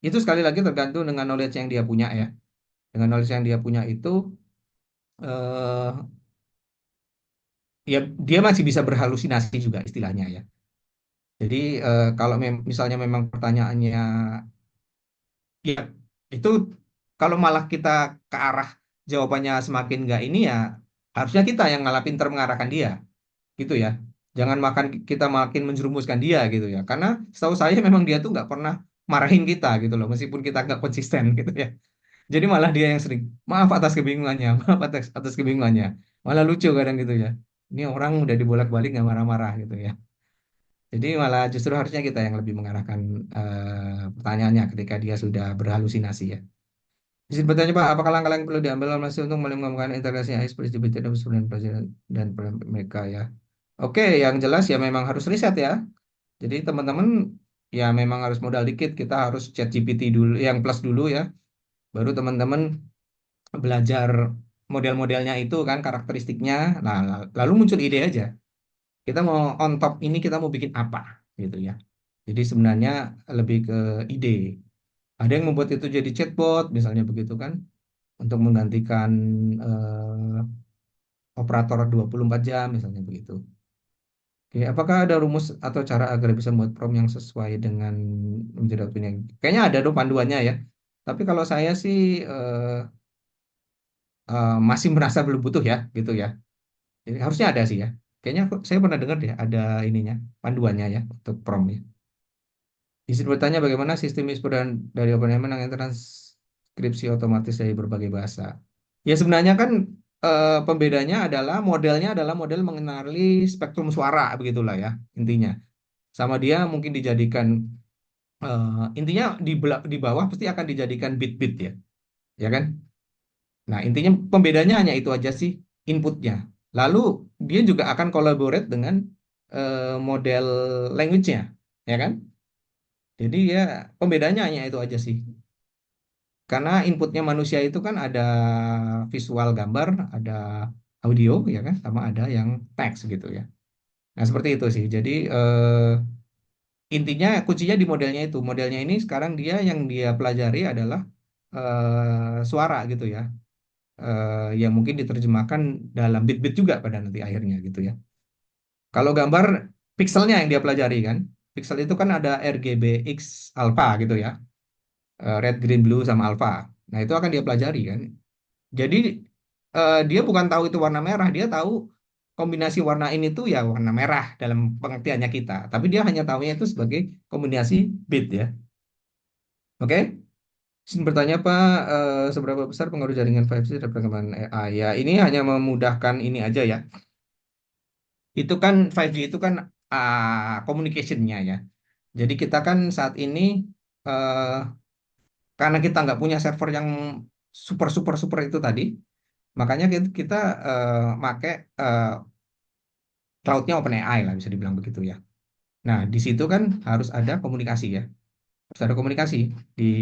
itu sekali lagi tergantung dengan knowledge yang dia punya ya. Dengan knowledge yang dia punya itu, eh ya dia masih bisa berhalusinasi juga istilahnya ya. Jadi kalau misalnya memang pertanyaannya ya itu kalau malah kita ke arah jawabannya semakin nggak ini ya harusnya kita yang ngalah pinter mengarahkan dia gitu ya. Jangan makan kita makin menjerumuskan dia gitu ya. Karena setahu saya memang dia tuh nggak pernah marahin kita gitu loh meskipun kita nggak konsisten gitu ya. Jadi malah dia yang sering maaf atas kebingungannya, maaf atas kebingungannya. Malah lucu kadang gitu ya. Ini orang udah dibolak-balik nggak marah-marah gitu ya. Jadi malah justru harusnya kita yang lebih mengarahkan pertanyaannya ketika dia sudah berhalusinasi ya. Izin bertanya Pak, apakah langkah yang perlu diambil masih untuk mengembangkan integrasi AI seperti GPT dan kemudian presiden dan mereka ya? Oke, yang jelas ya memang harus riset ya. Jadi teman-teman ya memang harus modal dikit. Kita harus chat GPT dulu, yang plus dulu ya. Baru teman-teman belajar model-modelnya itu kan karakteristiknya. Nah, lalu muncul ide aja. Kita mau on top ini kita mau bikin apa gitu ya. Jadi sebenarnya lebih ke ide. Ada yang membuat itu jadi chatbot misalnya begitu kan untuk menggantikan operator 24 jam misalnya begitu. Oke, apakah ada rumus atau cara agar bisa membuat prompt yang sesuai dengan menjadi opini? Kayaknya ada dong panduannya ya. Tapi kalau saya sih masih merasa belum butuh ya, gitu ya. Jadi harusnya ada sih ya. Kayaknya saya pernah dengar deh ada ininya, panduannya ya untuk prompt ya. Izin bertanya bagaimana sistem ISPO dan dari OpenAI menangani transkripsi otomatis dari berbagai bahasa. Ya sebenarnya kan pembedanya adalah modelnya adalah model mengenali spektrum suara begitulah ya intinya. Sama dia mungkin dijadikan intinya di bawah pasti akan dijadikan bit-bit ya, ya kan? Nah, intinya pembedanya hanya itu aja sih inputnya. Lalu dia juga akan collaborate dengan model language-nya, ya kan? Jadi ya pembedanya hanya itu aja sih. Karena inputnya manusia itu kan ada visual gambar, ada audio, ya kan? Sama ada yang teks gitu ya. Nah, seperti itu sih. Jadi intinya kuncinya di modelnya itu. Modelnya ini sekarang yang dia pelajari adalah suara gitu ya. Yang mungkin diterjemahkan dalam bit-bit juga pada nanti akhirnya gitu ya. Kalau gambar pixelnya yang dia pelajari kan, pixel itu kan ada RGB X alpha gitu ya, red, green, blue sama alpha. Nah itu akan dia pelajari kan. Jadi dia bukan tahu itu warna merah, dia tahu kombinasi warna ini tuh ya warna merah dalam pengertiannya kita. Tapi dia hanya tahunya itu sebagai kombinasi bit ya. Oke? Izin bertanya Pak, seberapa besar pengaruh jaringan 5G terhadap perkembangan AI? Ya, ini hanya memudahkan ini aja ya. Itu kan 5G itu kan communication-nya ya. Jadi kita kan saat ini eh, karena kita nggak punya server yang super super super itu tadi, makanya kita make eh, cloud-nya OpenAI lah bisa dibilang begitu ya. Nah, di situ kan harus ada komunikasi ya. Harus ada komunikasi di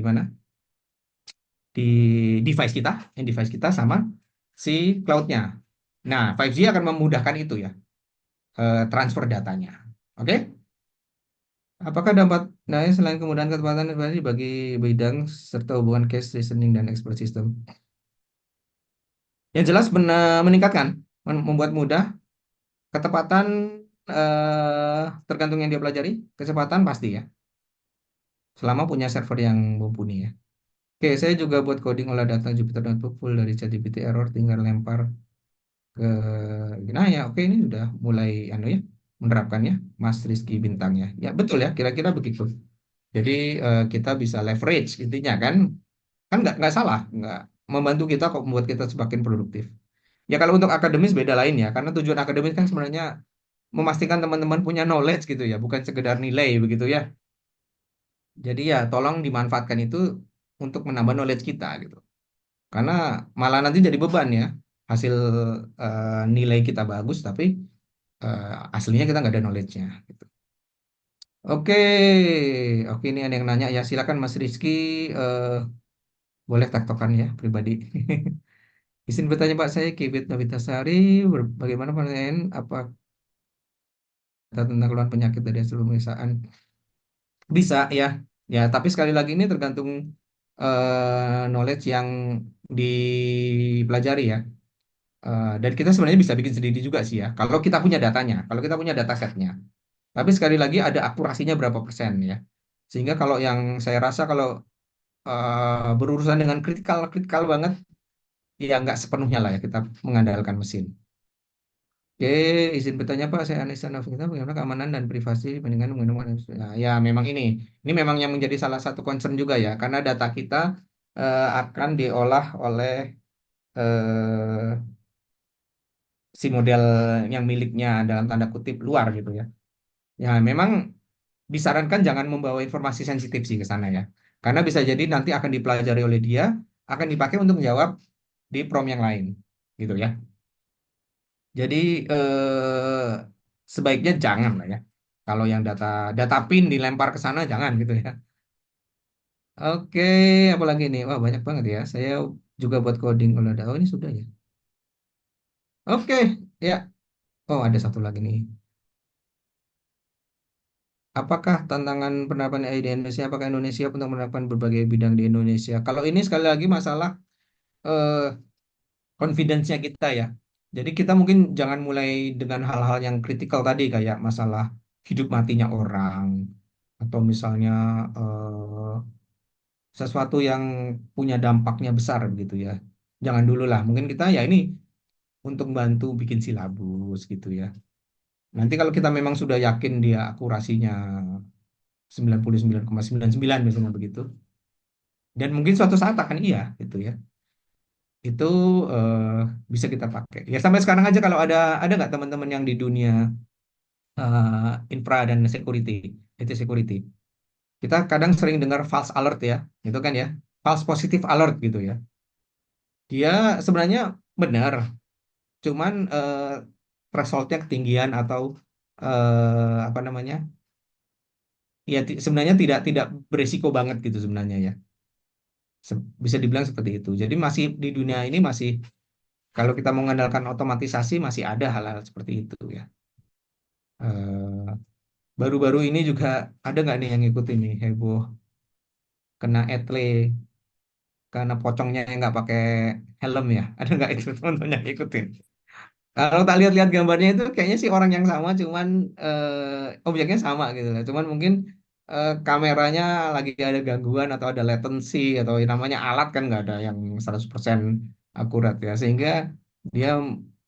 mana? Di device kita sama si cloud-nya. Nah, 5G akan memudahkan itu ya, transfer datanya. Oke? Apakah dampak lain selain kemudahan ketepatan tadi bagi bidang serta hubungan case listening dan expert system? Yang jelas meningkatkan, membuat mudah, ketepatan tergantung yang dia pelajari, kecepatan pasti ya, selama punya server yang mumpuni ya. Oke, saya juga buat coding olah data Jupyter Notebook full dari ChatGPT error, tinggal lempar ke, nah ya oke ini udah mulai anu ya, menerapkannya, Mas Rizky bintangnya. Ya betul ya, kira-kira begitu. Jadi kita bisa leverage intinya kan, nggak salah, nggak membantu kita kok membuat kita semakin produktif. Ya kalau untuk akademis beda lain ya, karena tujuan akademis kan sebenarnya memastikan teman-teman punya knowledge gitu ya, bukan sekedar nilai begitu ya. Jadi ya tolong dimanfaatkan itu untuk menambah knowledge kita gitu. Karena malah nanti jadi beban ya, hasil nilai kita bagus tapi aslinya kita nggak ada knowledge-nya. Gitu. Oke, oke ini ada yang nanya ya, silakan Mas Rizky, eh, boleh taktokan ya pribadi. Izin bertanya Pak, saya Kibit Novitasari, bagaimana penilaian apa tentang keluhan penyakit dari hasil pemeriksaan? Bisa ya, ya. Tapi sekali lagi ini tergantung knowledge yang dipelajari ya. Dan kita sebenarnya bisa bikin sendiri juga sih ya. Kalau kita punya datanya, kalau kita punya data setnya. Tapi sekali lagi ada akurasinya berapa persen ya. Sehingga kalau yang saya rasa kalau berurusan dengan kritikal kritikal banget, ya nggak sepenuhnya lah ya kita mengandalkan mesin. Oke, izin bertanya Pak, saya Anissa Novita, bagaimana keamanan dan privasi dibandingkan menggunakan ya, ya memang ini memang yang menjadi salah satu concern juga ya, karena data kita akan diolah oleh eh, si model yang miliknya dalam tanda kutip luar gitu ya. Ya memang disarankan jangan membawa informasi sensitif sih ke sana ya, karena bisa jadi nanti akan dipelajari oleh dia, akan dipakai untuk menjawab di prompt yang lain gitu ya. Jadi sebaiknya jangan lah ya. Kalau yang data data PIN dilempar ke sana jangan gitu ya. Oke, apalagi nih? Wah, banyak banget ya. Saya juga buat coding kalau ada. Oh, ini sudah ya. Oke, ya. Oh, ada satu lagi nih. Apakah tantangan penerapan AI di Indonesia? Apakah Indonesia untuk menerapkan berbagai bidang di Indonesia? Kalau ini sekali lagi masalah eh, confidence-nya kita ya. Jadi kita mungkin jangan mulai dengan hal-hal yang kritikal tadi kayak masalah hidup matinya orang atau misalnya eh, sesuatu yang punya dampaknya besar gitu ya. Jangan dulu lah. Mungkin kita ya ini untuk bantu bikin silabus gitu ya. Nanti kalau kita memang sudah yakin dia akurasinya 99,99 misalnya begitu. Dan mungkin suatu saat akan iya gitu ya. Itu eh, bisa kita pakai. Ya sampai sekarang aja kalau ada nggak teman-teman yang di dunia infra dan security, IT security. Kita kadang sering dengar false alert ya, gitu kan ya. False positive alert gitu ya. Dia sebenarnya benar, cuman thresholdnya ketinggian atau apa namanya? Ya sebenarnya tidak beresiko banget gitu sebenarnya ya. Bisa dibilang seperti itu. Jadi masih di dunia ini masih kalau kita mengandalkan otomatisasi masih ada hal-hal seperti itu ya. Eh, Baru-baru ini juga ada nggak nih yang ngikutin nih heboh kena etle karena pocongnya yang nggak pakai helm ya? Ada nggak itu teman-teman yang ngikutin? Kalau tak lihat-lihat gambarnya itu kayaknya sih orang yang sama, cuman objeknya sama gitu lah. Cuman mungkin kameranya lagi ada gangguan atau ada latency atau yang namanya alat kan nggak ada yang 100% akurat ya. Sehingga dia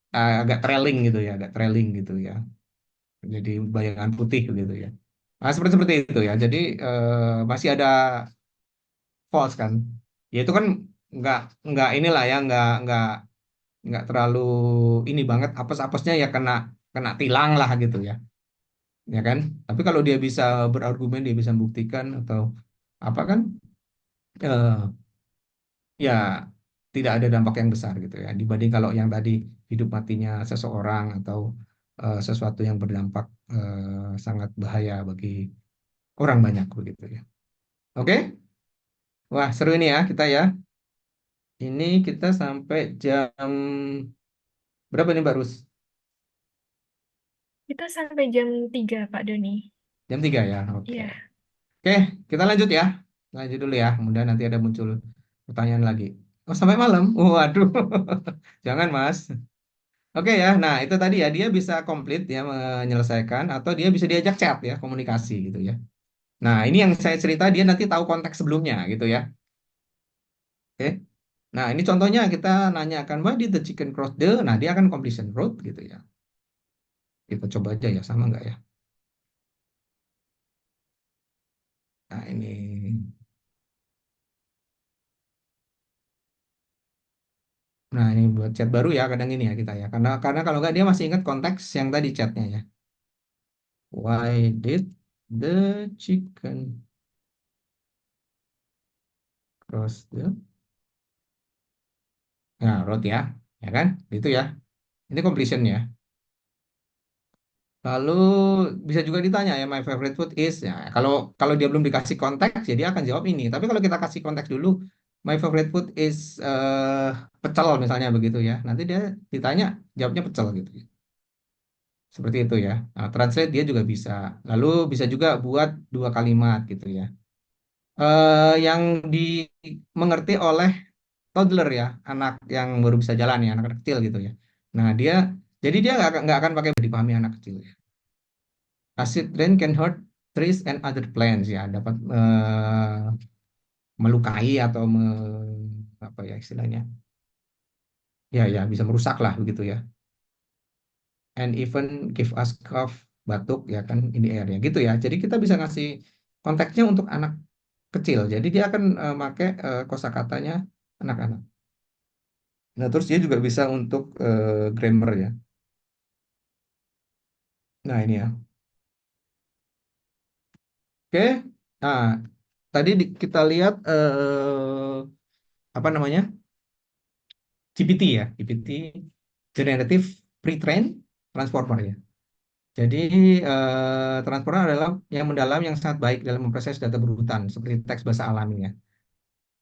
agak trailing gitu ya, agak trailing gitu ya. Jadi bayangan putih gitu ya. Nah, seperti seperti itu ya. Jadi masih ada false kan. Ya itu kan nggak nggak inilah ya, nggak terlalu ini banget apes-apesnya ya kena kena tilang lah gitu ya kan. Tapi kalau dia bisa berargumen, dia bisa membuktikan atau apa kan, eh, ya tidak ada dampak yang besar gitu ya. Dibanding kalau yang tadi hidup matinya seseorang atau sesuatu yang berdampak sangat bahaya bagi orang banyak begitu ya. Oke, wah seru ini ya kita ya. Ini kita sampai jam berapa nih Mbak Rus? Kita sampai jam 3, Pak Doni. Jam 3 ya. Oke. Iya. Oke, kita lanjut ya. Lanjut dulu ya. Kemudian nanti ada muncul pertanyaan lagi. Oh, sampai malam. Oh, waduh. Jangan, Mas. Oke ya. Nah, itu tadi ya dia bisa komplit ya menyelesaikan atau dia bisa diajak chat ya, komunikasi gitu ya. Nah, ini yang saya cerita dia nanti tahu konteks sebelumnya gitu ya. Oke. Nah, ini contohnya kita nanyakan why did the chicken cross the. Nah, dia akan completion road gitu ya. Kita coba aja ya, sama nggak ya? Nah, ini. Nah, ini buat chat baru ya kadang ini ya kita ya. Karena kalau nggak dia masih ingat konteks yang tadi chatnya ya. Why did the chicken cross the road ya? Ya kan? Itu ya. Ini completion ya. Lalu bisa juga ditanya ya my favorite food is ya. Kalau kalau dia belum dikasih konteks, jadi dia akan jawab ini. Tapi kalau kita kasih konteks dulu, my favorite food is pecel misalnya begitu ya. Nanti dia ditanya jawabnya pecel gitu. Seperti itu ya. Nah, translate dia juga bisa. Lalu bisa juga buat 2 kalimat gitu ya. Yang dimengerti oleh toddler ya, anak yang baru bisa jalan ya, anak kecil gitu ya. Nah jadi dia nggak akan pakai dipahami anak kecil ya. Acid rain can hurt trees and other plants ya, dapat melukai atau apa ya istilahnya, ya bisa merusak lah begitu ya. And even give us cough, batuk ya kan ini air ya gitu ya. Jadi kita bisa ngasih konteksnya untuk anak kecil. Jadi dia akan pakai kosakatanya anak-anak. Nah, terus dia juga bisa untuk grammar ya. Nah, ini ya. Oke. Nah, tadi kita lihat apa namanya? GPT ya. GPT Generative Pre-trained Transformer ya. Jadi transformer adalah yang mendalam yang sangat baik dalam memproses data berurutan seperti teks bahasa alami ya.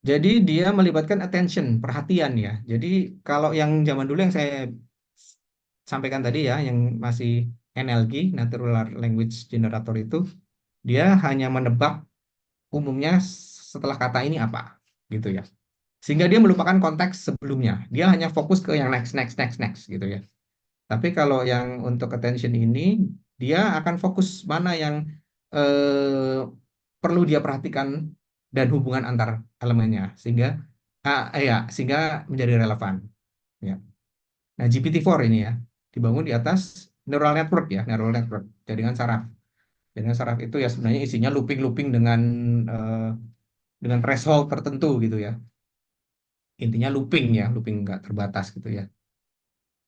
Jadi dia melibatkan attention, perhatian ya. Jadi kalau yang zaman dulu yang saya sampaikan tadi ya, yang masih NLG, Natural Language Generator itu, dia hanya menebak umumnya setelah kata ini apa, gitu ya. Sehingga dia melupakan konteks sebelumnya. Dia hanya fokus ke yang next, next, next, next, gitu ya. Tapi kalau yang untuk attention ini, dia akan fokus mana yang eh, perlu dia perhatikan dan hubungan antar elemennya, sehingga sehingga menjadi relevan. Ya. Nah, GPT-4 ini ya dibangun di atas neural network ya, neural network jaringan saraf. Jaringan saraf itu ya sebenarnya isinya looping-looping eh, dengan threshold tertentu gitu ya. Intinya looping ya, looping nggak terbatas gitu ya.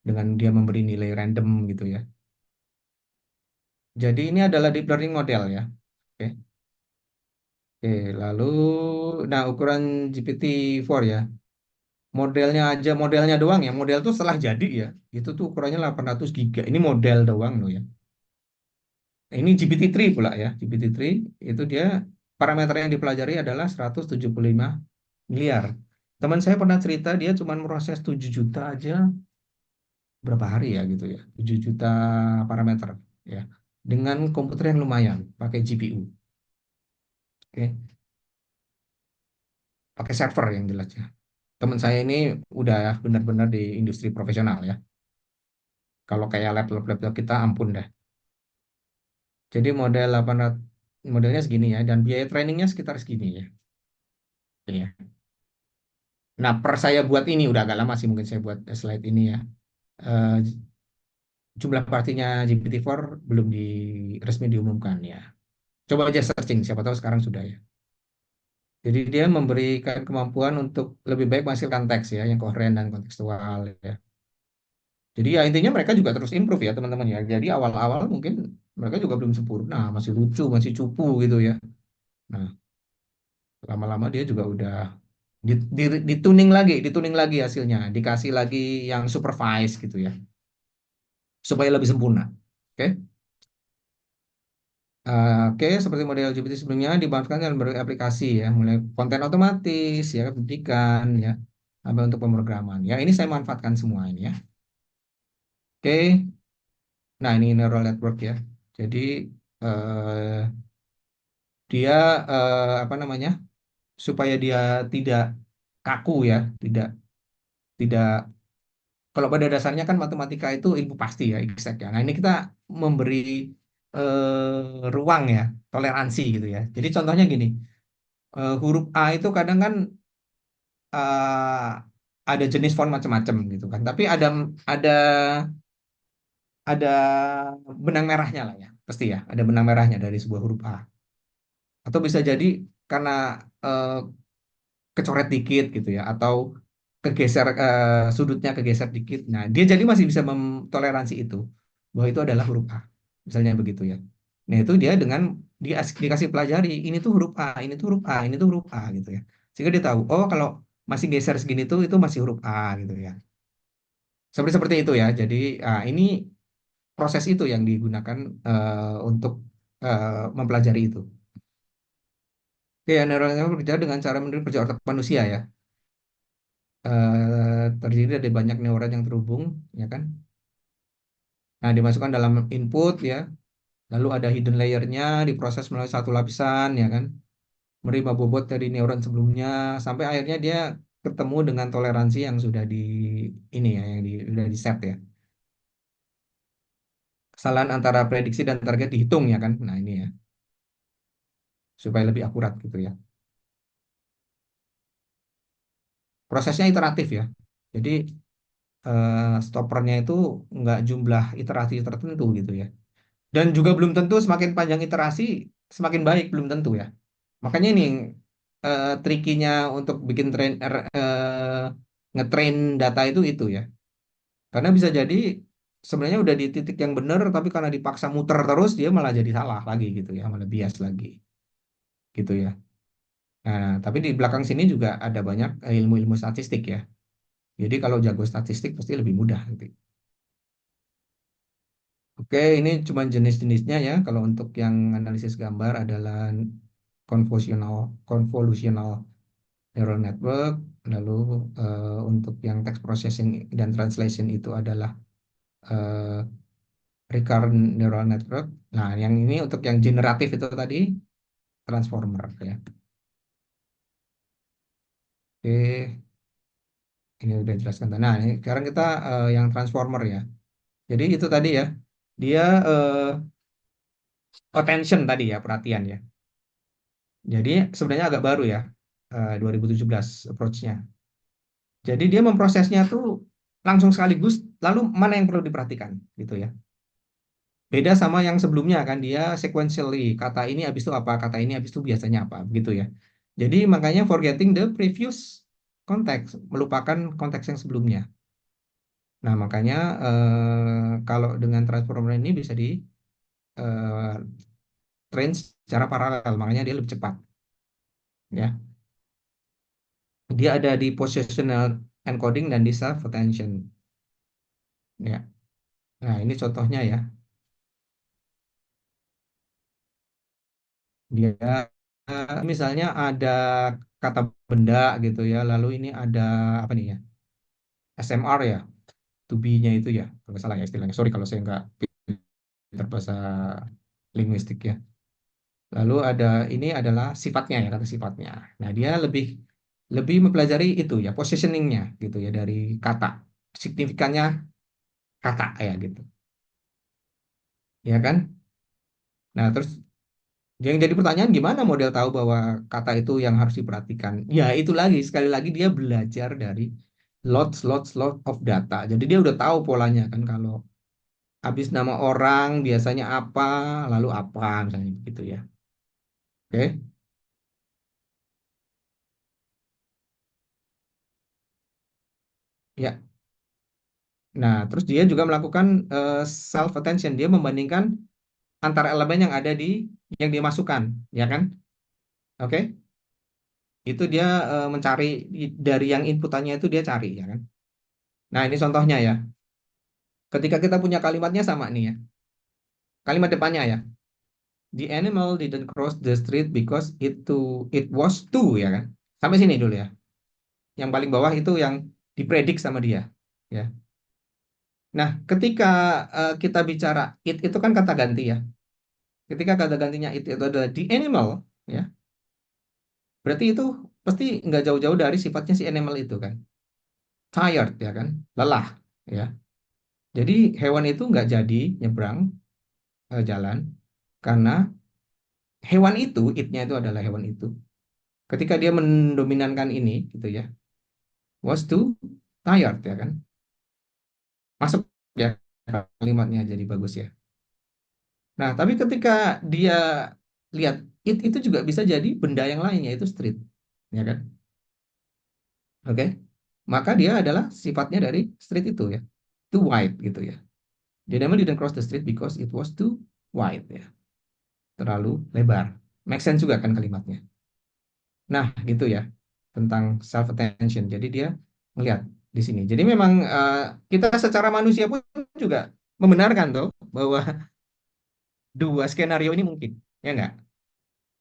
Dengan dia memberi nilai random gitu ya. Jadi ini adalah deep learning model ya. Oke. Oke, lalu nah ukuran GPT-4 ya. Modelnya doang ya. Model tuh setelah jadi ya. Itu tuh ukurannya 800 giga. Ini model doang loh ya. Ini GPT-3 pula ya. GPT-3 itu dia parameter yang dipelajari adalah 175 miliar. Teman saya pernah cerita dia cuma proses 7 juta aja berapa hari ya gitu ya. 7 juta parameter ya. Dengan komputer yang lumayan, pakai GPU. Oke, pakai server yang jelas ya. Teman saya ini udah benar-benar di industri profesional ya. Kalau kayak laptop-laptop kita ampun dah. Jadi model 800 modelnya segini ya dan biaya trainingnya sekitar segini ya. Ya. Nah, per saya buat ini udah agak lama sih mungkin saya buat slide ini ya. Eh, jumlah partinya GPT-4 belum resmi diumumkan ya. Coba aja searching, siapa tahu sekarang sudah ya. Jadi dia memberikan kemampuan untuk lebih baik menghasilkan teks ya, yang koheren dan kontekstual ya. Jadi ya intinya mereka juga terus improve ya teman-teman ya. Jadi awal-awal mungkin mereka juga belum sempurna, masih lucu, masih cupu gitu ya. Nah, lama-lama dia juga udah dituning lagi hasilnya, dikasih lagi yang supervise gitu ya, supaya lebih sempurna. Oke. Oke, seperti model GPT sebelumnya dimanfaatkan dalam berbagai aplikasi ya, mulai konten otomatis ya, pendidikan ya, sampai untuk pemrograman. Ya, ini saya manfaatkan semua ini ya. Oke. Nah, ini neural network ya. Jadi eh, dia apa namanya? Supaya dia tidak kaku ya, tidak tidak kalau pada dasarnya kan matematika itu ilmu pasti ya, exact ya. Nah, ini kita memberi ruang ya, toleransi gitu ya. Jadi contohnya gini, huruf A itu kadang kan eh, ada jenis font macam-macam gitu kan. Tapi ada ada benang merahnya lah ya, pasti ya, ada benang merahnya dari sebuah huruf A. Atau bisa jadi karena eh, kecoret dikit gitu ya, atau kegeser sudutnya kegeser dikit. Nah, dia jadi masih bisa mentoleransi itu bahwa itu adalah huruf A, misalnya begitu ya. Nah, itu dia dengan dikasih pelajari ini tuh huruf A, ini tuh huruf A, ini tuh huruf A gitu ya. Sehingga dia tahu, oh kalau masih geser segini tuh itu masih huruf A gitu ya. Seperti seperti itu ya. Jadi ini proses itu yang digunakan untuk mempelajari itu. Oke, neural network bekerja dengan cara meniru kerja otak manusia ya. Terdiri dari banyak neuron yang terhubung, ya kan? Nah, dimasukkan dalam input ya, lalu ada hidden layernya diproses melalui satu lapisan, ya kan? Menerima bobot dari neuron sebelumnya sampai akhirnya dia ketemu dengan toleransi yang sudah ini ya, yang sudah di set ya. Kesalahan antara prediksi dan target dihitung ya kan? Nah, ini ya, supaya lebih akurat gitu ya. Prosesnya iteratif ya. Jadi stoppernya itu nggak jumlah iterasi tertentu gitu ya. Dan juga belum tentu semakin panjang iterasi semakin baik, belum tentu ya. Makanya ini trikinya untuk bikin ngetrain data itu ya. Karena bisa jadi sebenarnya udah di titik yang benar, tapi karena dipaksa muter terus dia malah jadi salah lagi gitu ya, malah bias lagi gitu ya. Nah, tapi di belakang sini juga ada banyak ilmu-ilmu statistik ya. Jadi kalau jago statistik pasti lebih mudah gitu. Oke, ini cuma jenis-jenisnya ya. Kalau untuk yang analisis gambar adalah convolutional, convolutional neural network, lalu untuk yang text processing dan translation itu adalah eh, recurrent neural network. Nah, yang ini untuk yang generatif itu tadi transformer ya. Oke, ini udah jelaskan. Nah, ini sekarang kita yang transformer ya. Jadi itu tadi ya, dia attention tadi ya, perhatian ya. Jadi sebenarnya agak baru ya, 2017 approach-nya. Jadi dia memprosesnya tuh langsung sekaligus, lalu mana yang perlu diperhatikan gitu ya. Beda sama yang sebelumnya kan, dia sequentially, kata ini habis itu apa, kata ini habis itu biasanya apa, begitu ya. Jadi makanya forgetting the previous context, melupakan konteks yang sebelumnya. Nah makanya kalau dengan transformer ini bisa di eh, train secara paralel, makanya dia lebih cepat ya. Dia ada di positional encoding dan di self attention ya. Nah ini contohnya ya. Dia misalnya ada kata benda gitu ya, lalu ini ada apa nih ya, SMR ya, to be-nya itu ya, kalau nggak salah ya istilahnya. Sorry kalau saya nggak pintar bahasa linguistik ya. Lalu ada ini adalah sifatnya ya, kata sifatnya. Nah dia lebih lebih mempelajari itu ya, positioningnya gitu ya dari kata, signifikannya kata ya gitu, ya kan? Nah terus yang jadi pertanyaan gimana model tahu bahwa kata itu yang harus diperhatikan? Ya itu lagi, sekali lagi dia belajar dari lot of data. Jadi dia udah tahu polanya kan kalau habis nama orang biasanya apa, lalu apa misalnya gitu ya. Oke. Ya. Nah, terus dia juga melakukan self attention. Dia membandingkan antara elemen yang ada di yang dia masukkan, ya kan? Oke. Itu dia mencari dari yang inputannya itu dia cari, ya kan? Nah, ini contohnya ya. Ketika kita punya kalimatnya sama nih ya. Kalimat depannya ya. The animal didn't cross the street because it was too ya kan. Sampai sini dulu ya. Yang paling bawah itu yang dipredik sama dia. Ya. Nah, ketika kita bicara it itu kan kata ganti ya. Ketika kata gantinya itu adalah the animal ya. Berarti itu pasti nggak jauh-jauh dari sifatnya si animal itu kan. Tired ya kan. Lelah ya. Jadi hewan itu nggak jadi nyebrang jalan karena hewan itu, itnya itu adalah hewan itu. Ketika dia mendominankan ini gitu ya, was too tired ya kan. Masuk ya kalimatnya jadi bagus ya. Nah, tapi ketika dia lihat it itu juga bisa jadi benda yang lainnya itu street, ya kan? Oke. Maka dia adalah sifatnya dari street itu ya. Too wide gitu ya. The animal didn't cross the street because it was too wide ya. Terlalu lebar. Make sense juga kan kalimatnya. Nah, gitu ya. Tentang self attention. Jadi dia melihat di sini. Jadi memang kita secara manusia pun juga membenarkan tuh bahwa dua skenario ini mungkin. Ya enggak?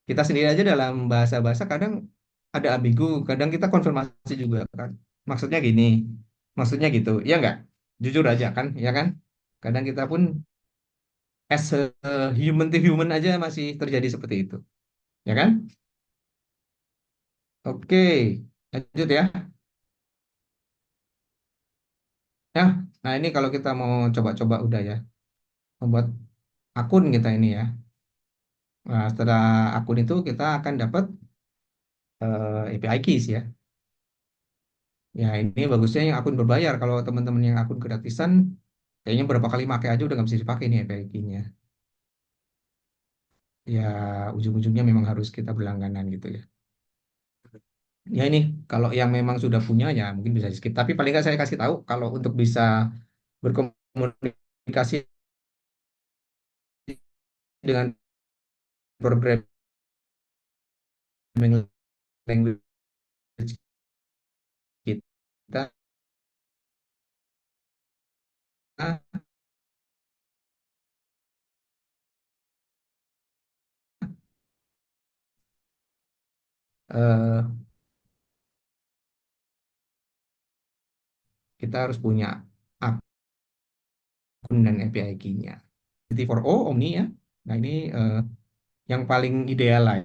Kita sendiri aja dalam bahasa-bahasa kadang ada ambigu, kadang kita konfirmasi juga kan. Maksudnya gini, maksudnya gitu. Ya enggak? Jujur aja kan, ya kan? Kadang kita pun as a human to human aja masih terjadi seperti itu. Ya kan? Oke, lanjut ya. Ya, nah ini kalau kita mau coba-coba udah ya, membuat akun kita ini ya. Nah, setelah akun itu kita akan dapat API keys ya. Ya ini bagusnya yang akun berbayar. Kalau teman-teman yang akun gratisan, kayaknya berapa kali pakai aja udah nggak bisa dipakai nih API key-nya. Ya ujung-ujungnya memang harus kita berlangganan gitu ya. Ya ini kalau yang memang sudah punya ya mungkin bisa di skip. Tapi paling nggak saya kasih tahu kalau untuk bisa berkomunikasi dengan programming language kita eh, kita harus punya akun dan API key-nya. GPT-4o Omni ya. Nah ini yang paling ideal lah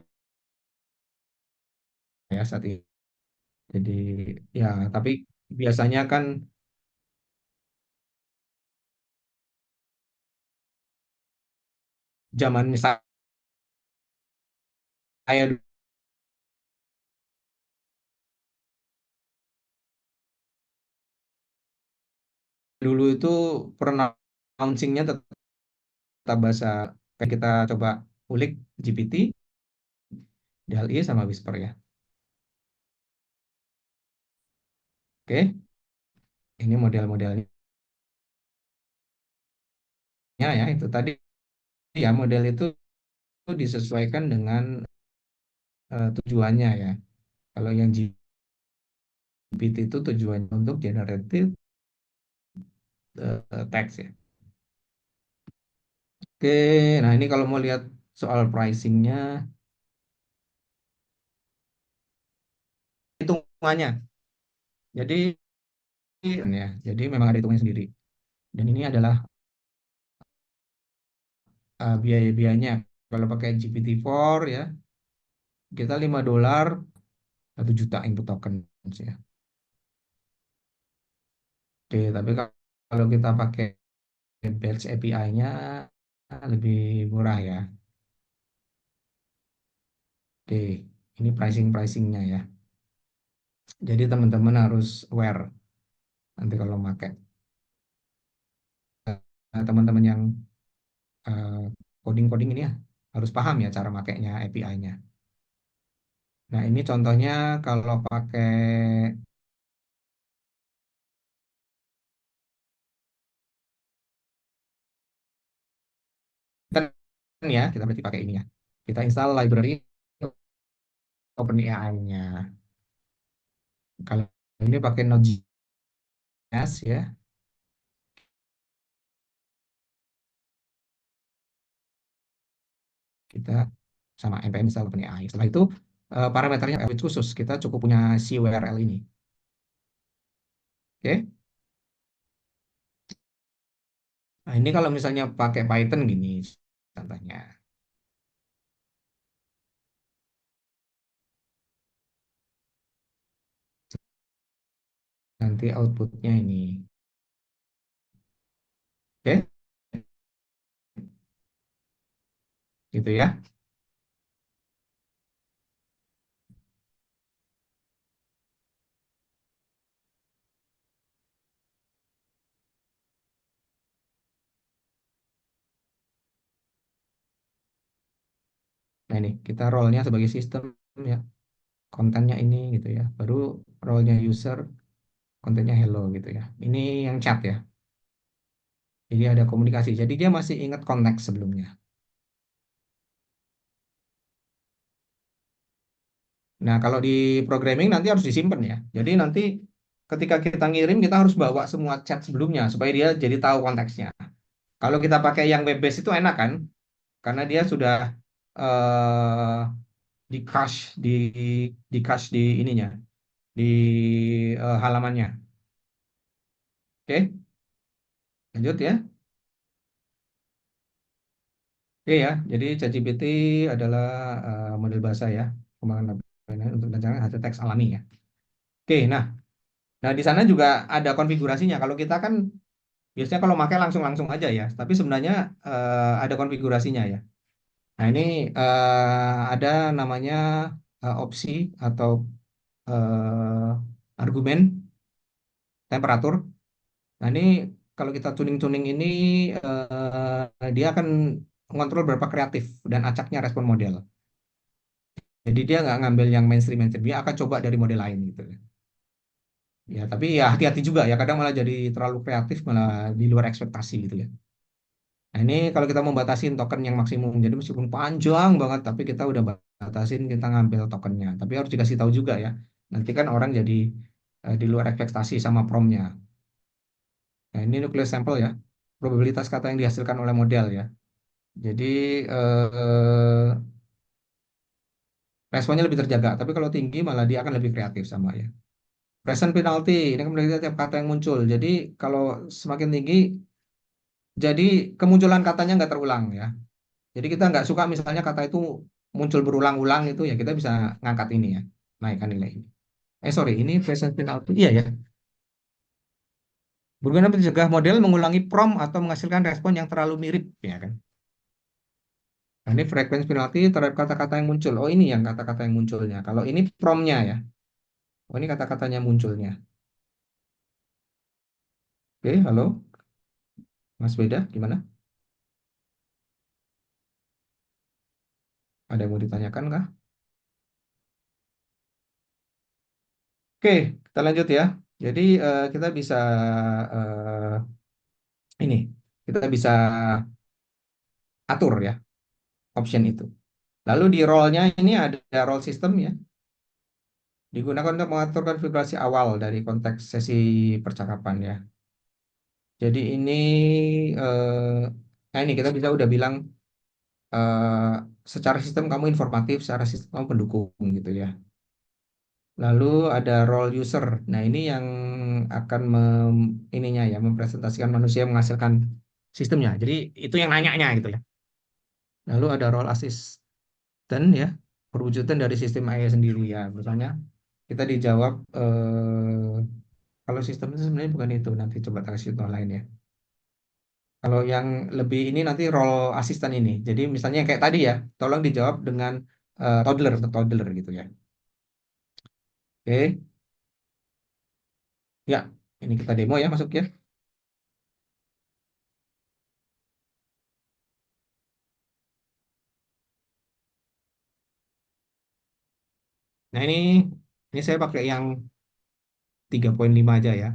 ya saat ini. Jadi ya, tapi biasanya kan zaman saya dulu itu pronouncing-nya tetap bahasa, kayak kita coba ulik GPT, DALL-E sama Whisper ya. Oke, ini model-modelnya ya, itu tadi ya, model itu disesuaikan dengan tujuannya ya. Kalau yang GPT itu tujuannya untuk generative text ya. Oke, nah ini kalau mau lihat soal pricingnya, hitungannya. Jadi ya, jadi memang ada hitungannya sendiri. Dan ini adalah biaya-biayanya. Kalau pakai GPT-4 ya, kita $5 1 juta input token ya. Oke, tapi kalau kita pakai Batch API-nya lebih murah ya. Oke, ini pricing-pricingnya ya. Jadi teman-teman harus aware nanti kalau pakai. Teman-teman yang eh, coding-coding ini ya harus paham ya cara makainya API-nya. Nah, ini contohnya kalau pakai Python ya, kita berarti pakai ini ya. Kita install library OpenAI-nya. Kalau ini pakai Node.js ya, kita sama npm install OpenAI. Setelah itu parameternya khusus, kita cukup punya si URL ini. Oke. Nah, ini kalau misalnya pakai Python gini contohnya. Nanti outputnya ini. Oke, gitu ya. Nah, ini kita role-nya sebagai sistem ya. Kontennya ini gitu ya. Baru role-nya user, kontennya hello gitu ya. Ini yang chat ya. Jadi ada komunikasi. Jadi dia masih ingat konteks sebelumnya. Nah, kalau di programming nanti harus disimpan ya. Jadi nanti ketika kita ngirim, kita harus bawa semua chat sebelumnya supaya dia jadi tahu konteksnya. Kalau kita pakai yang web based itu enak kan? Karena dia sudah eh, di cache di cache di ininya, di halamannya. Oke, lanjut ya. Oke ya, jadi ChatGPT adalah model bahasa ya, kembangan untuk rancangan hasil teks alami ya. Oke, nah di sana juga ada konfigurasinya. Kalau kita kan biasanya kalau pakai langsung-langsung aja ya, tapi sebenarnya ada konfigurasinya ya. Nah ini ada namanya opsi atau argumen temperatur. Nah ini kalau kita tuning-tuning ini dia akan mengontrol berapa kreatif dan acaknya respon model. Jadi dia nggak ngambil yang mainstream, dia akan coba dari model lain gitu. Ya, tapi ya hati-hati juga ya, kadang malah jadi terlalu kreatif, malah di luar ekspektasi gitu ya. Nah ini kalau kita mau batasin token yang maksimum, jadi meskipun panjang banget, tapi kita udah batasin, kita ngambil tokennya. Tapi harus dikasih tahu juga ya, nanti kan orang jadi di luar ekspektasi sama promnya. Nah ini nucleus sample ya, probabilitas kata yang dihasilkan oleh model ya. Jadi responnya lebih terjaga, tapi kalau tinggi malah dia akan lebih kreatif sama ya. Present penalty, ini kan berarti tiap kata yang muncul. Jadi kalau semakin tinggi, jadi kemunculan katanya nggak terulang ya. Jadi kita nggak suka misalnya kata itu muncul berulang-ulang itu ya kita bisa ngangkat ini ya, naikkan nilai ini. Sorry, ini present penalty. Iya ya. Berguna mencegah model mengulangi prompt atau menghasilkan respon yang terlalu mirip ya kan. Nah, ini frekuensi penalti terhadap kata-kata yang muncul. Oh ini yang kata-kata yang munculnya. Kalau ini promptnya ya. Oh ini kata-katanya munculnya. Oke, halo Mas Beda, gimana? Ada yang mau ditanyakan kah? Oke, kita lanjut ya. Jadi kita bisa ini, kita bisa atur ya option itu. Lalu di role-nya ini ada role system ya. Digunakan untuk mengaturkan vibrasi awal dari konteks sesi percakapan ya. Jadi ini ini kita bisa udah bilang eh, secara sistem kamu informatif, secara sistem kamu pendukung gitu ya. Lalu ada role user. Nah, ini yang akan ininya ya mempresentasikan manusia yang menghasilkan sistemnya. Jadi itu yang nanyanya gitu ya. Lalu ada role assistant ya, perwujudan dari sistem AI sendiri ya. Misalnya kita dijawab kalau sistem itu sebenarnya bukan itu. Nanti coba kasih contoh lain ya. Kalau yang lebih ini nanti role asisten ini. Jadi misalnya kayak tadi ya, tolong dijawab dengan toddler untuk toddler gitu ya. Oke, ya ini kita demo ya masuk ya. Nah ini saya pakai yang 3.5 aja ya.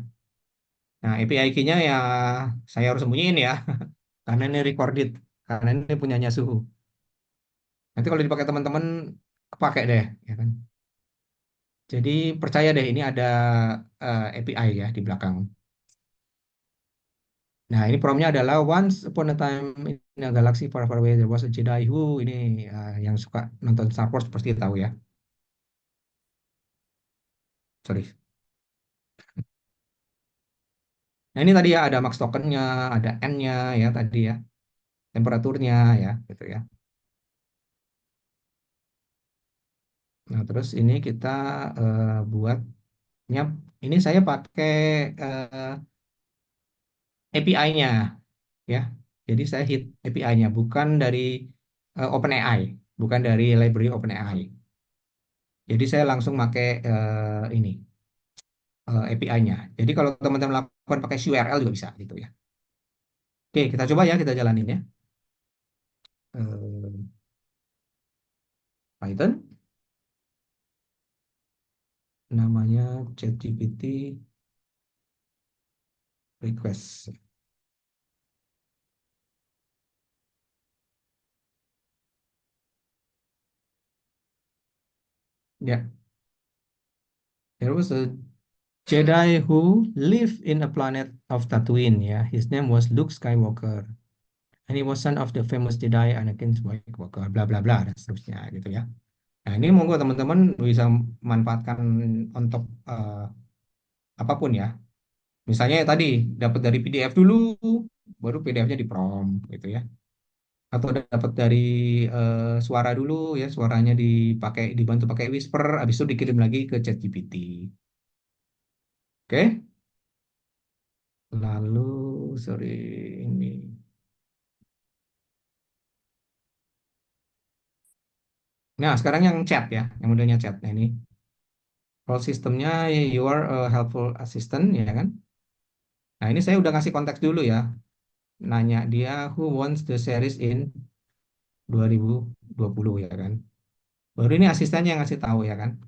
Nah API key-nya ya saya harus sembunyiin ya, karena ini recorded, karena ini punyanya Suhu. Nanti kalau dipakai teman-teman kepake deh, ya kan. Jadi percaya deh ini ada API ya di belakang. Nah, ini promnya adalah once upon a time in a galaxy far far away there was a Jedi who ini yang suka nonton Star Wars pasti tahu ya. Sorry. Nah, ini tadi ya ada max tokennya, ada N-nya ya tadi ya, temperaturnya ya gitu ya. Nah, terus ini kita buatnya ini saya pakai API-nya ya. Jadi saya hit API-nya bukan dari OpenAI, bukan dari library OpenAI. Jadi saya langsung pakai ini API-nya. Jadi kalau teman-teman lakukan pakai URL juga bisa gitu ya. Oke, kita coba ya, kita jalanin ya. Eh, Python, namanya ChatGPT request. Ya, there was a Jedi who lived in a planet of Tatooine. Ya, his name was Luke Skywalker. And he was son of the famous Jedi Anakin Skywalker. Bla bla bla dan seterusnya gitu ya. Nah, ini monggo teman-teman bisa manfaatkan untuk apapun ya. Misalnya ya tadi dapat dari PDF dulu, baru PDF-nya di prompt gitu ya. Atau dapat dari suara dulu ya, suaranya dipakai dibantu pakai Whisper, habis itu dikirim lagi ke ChatGPT. Oke? Lalu sorry ini. Nah, sekarang yang chat ya, yang modelnya chat. Nah, ini role sistemnya you are a helpful assistant ya kan? Nah, ini saya udah ngasih konteks dulu ya. Nanya dia who wants the series in 2020 ya kan? Baru ini asistennya yang ngasih tahu ya kan?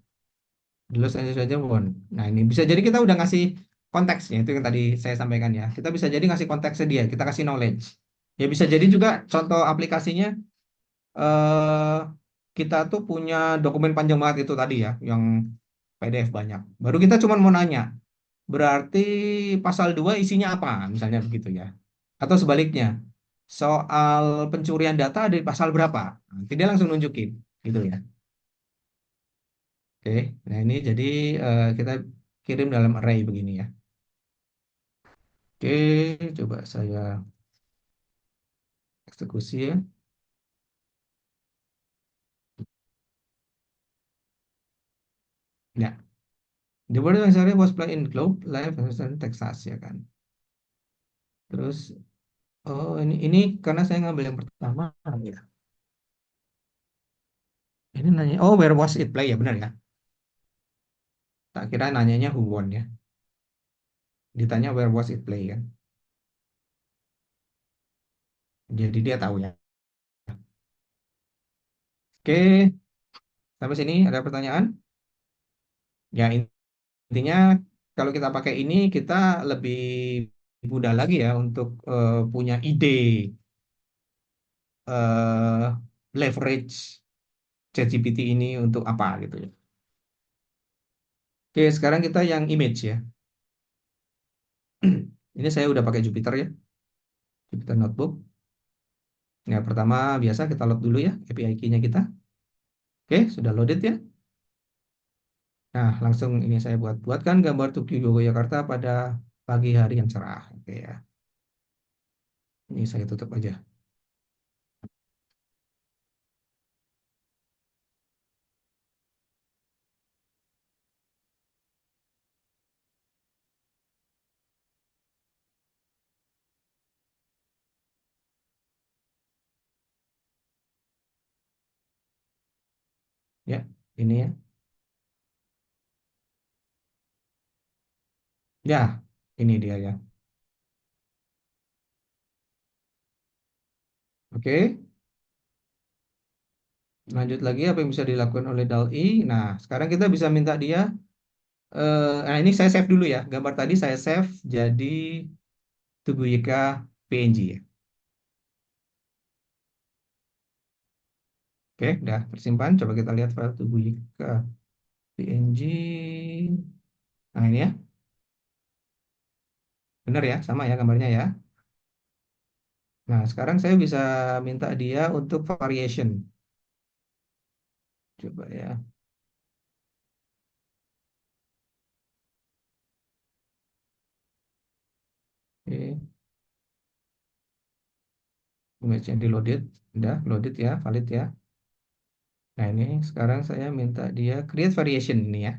Di Los Angeles Ranger Won. Nah, ini bisa jadi kita udah ngasih konteksnya itu yang tadi saya sampaikan ya. Kita bisa jadi ngasih konteksnya dia, kita kasih knowledge. Ya bisa jadi juga contoh aplikasinya eh kita tuh punya dokumen panjang banget itu tadi ya, yang PDF banyak. Baru kita cuma mau nanya, berarti pasal 2 isinya apa? Misalnya begitu ya. Atau sebaliknya, soal pencurian data di pasal berapa? Nanti dia langsung nunjukin gitu ya. Oke, nah ini jadi kita kirim dalam array begini ya. Oke, coba saya eksekusi ya. Ya, the word yang saya was play in globe live dan Texas ya kan. Terus oh ini karena saya ngambil yang pertama ya. Ini nanya oh where was it play ya benar ya. Tak kira nanyanya who won ya. Ditanya where was it play kan. Jadi dia tahu ya. Oke, sampai sini ada pertanyaan? Ya intinya kalau kita pakai ini kita lebih mudah lagi ya untuk punya ide leverage ChatGPT ini untuk apa gitu ya. Oke, sekarang kita yang image ya. Ini saya udah pakai Jupyter ya, Jupyter Notebook. Nah, pertama biasa kita load dulu ya API key-nya kita. Oke, sudah loaded ya. Nah, langsung ini saya buatkan gambar Tugu Yogyakarta pada pagi hari yang cerah. Oke ya. Ini saya tutup aja. Ya, ini ya. Ya, ini dia ya. Oke, lanjut lagi apa yang bisa dilakukan oleh DALL-E. Nah, sekarang kita bisa minta dia. Nah, ini saya save dulu ya. Gambar tadi saya save jadi Tugu Yika PNG ya. Oke, udah tersimpan. Coba kita lihat file Tugu Yika PNG. Nah, ini ya. Benar ya, sama ya gambarnya ya. Nah, sekarang saya bisa minta dia untuk variation. Coba ya. Oke, image yang di loaded. Udah, loaded ya, valid ya. Nah, ini sekarang saya minta dia create variation ini ya.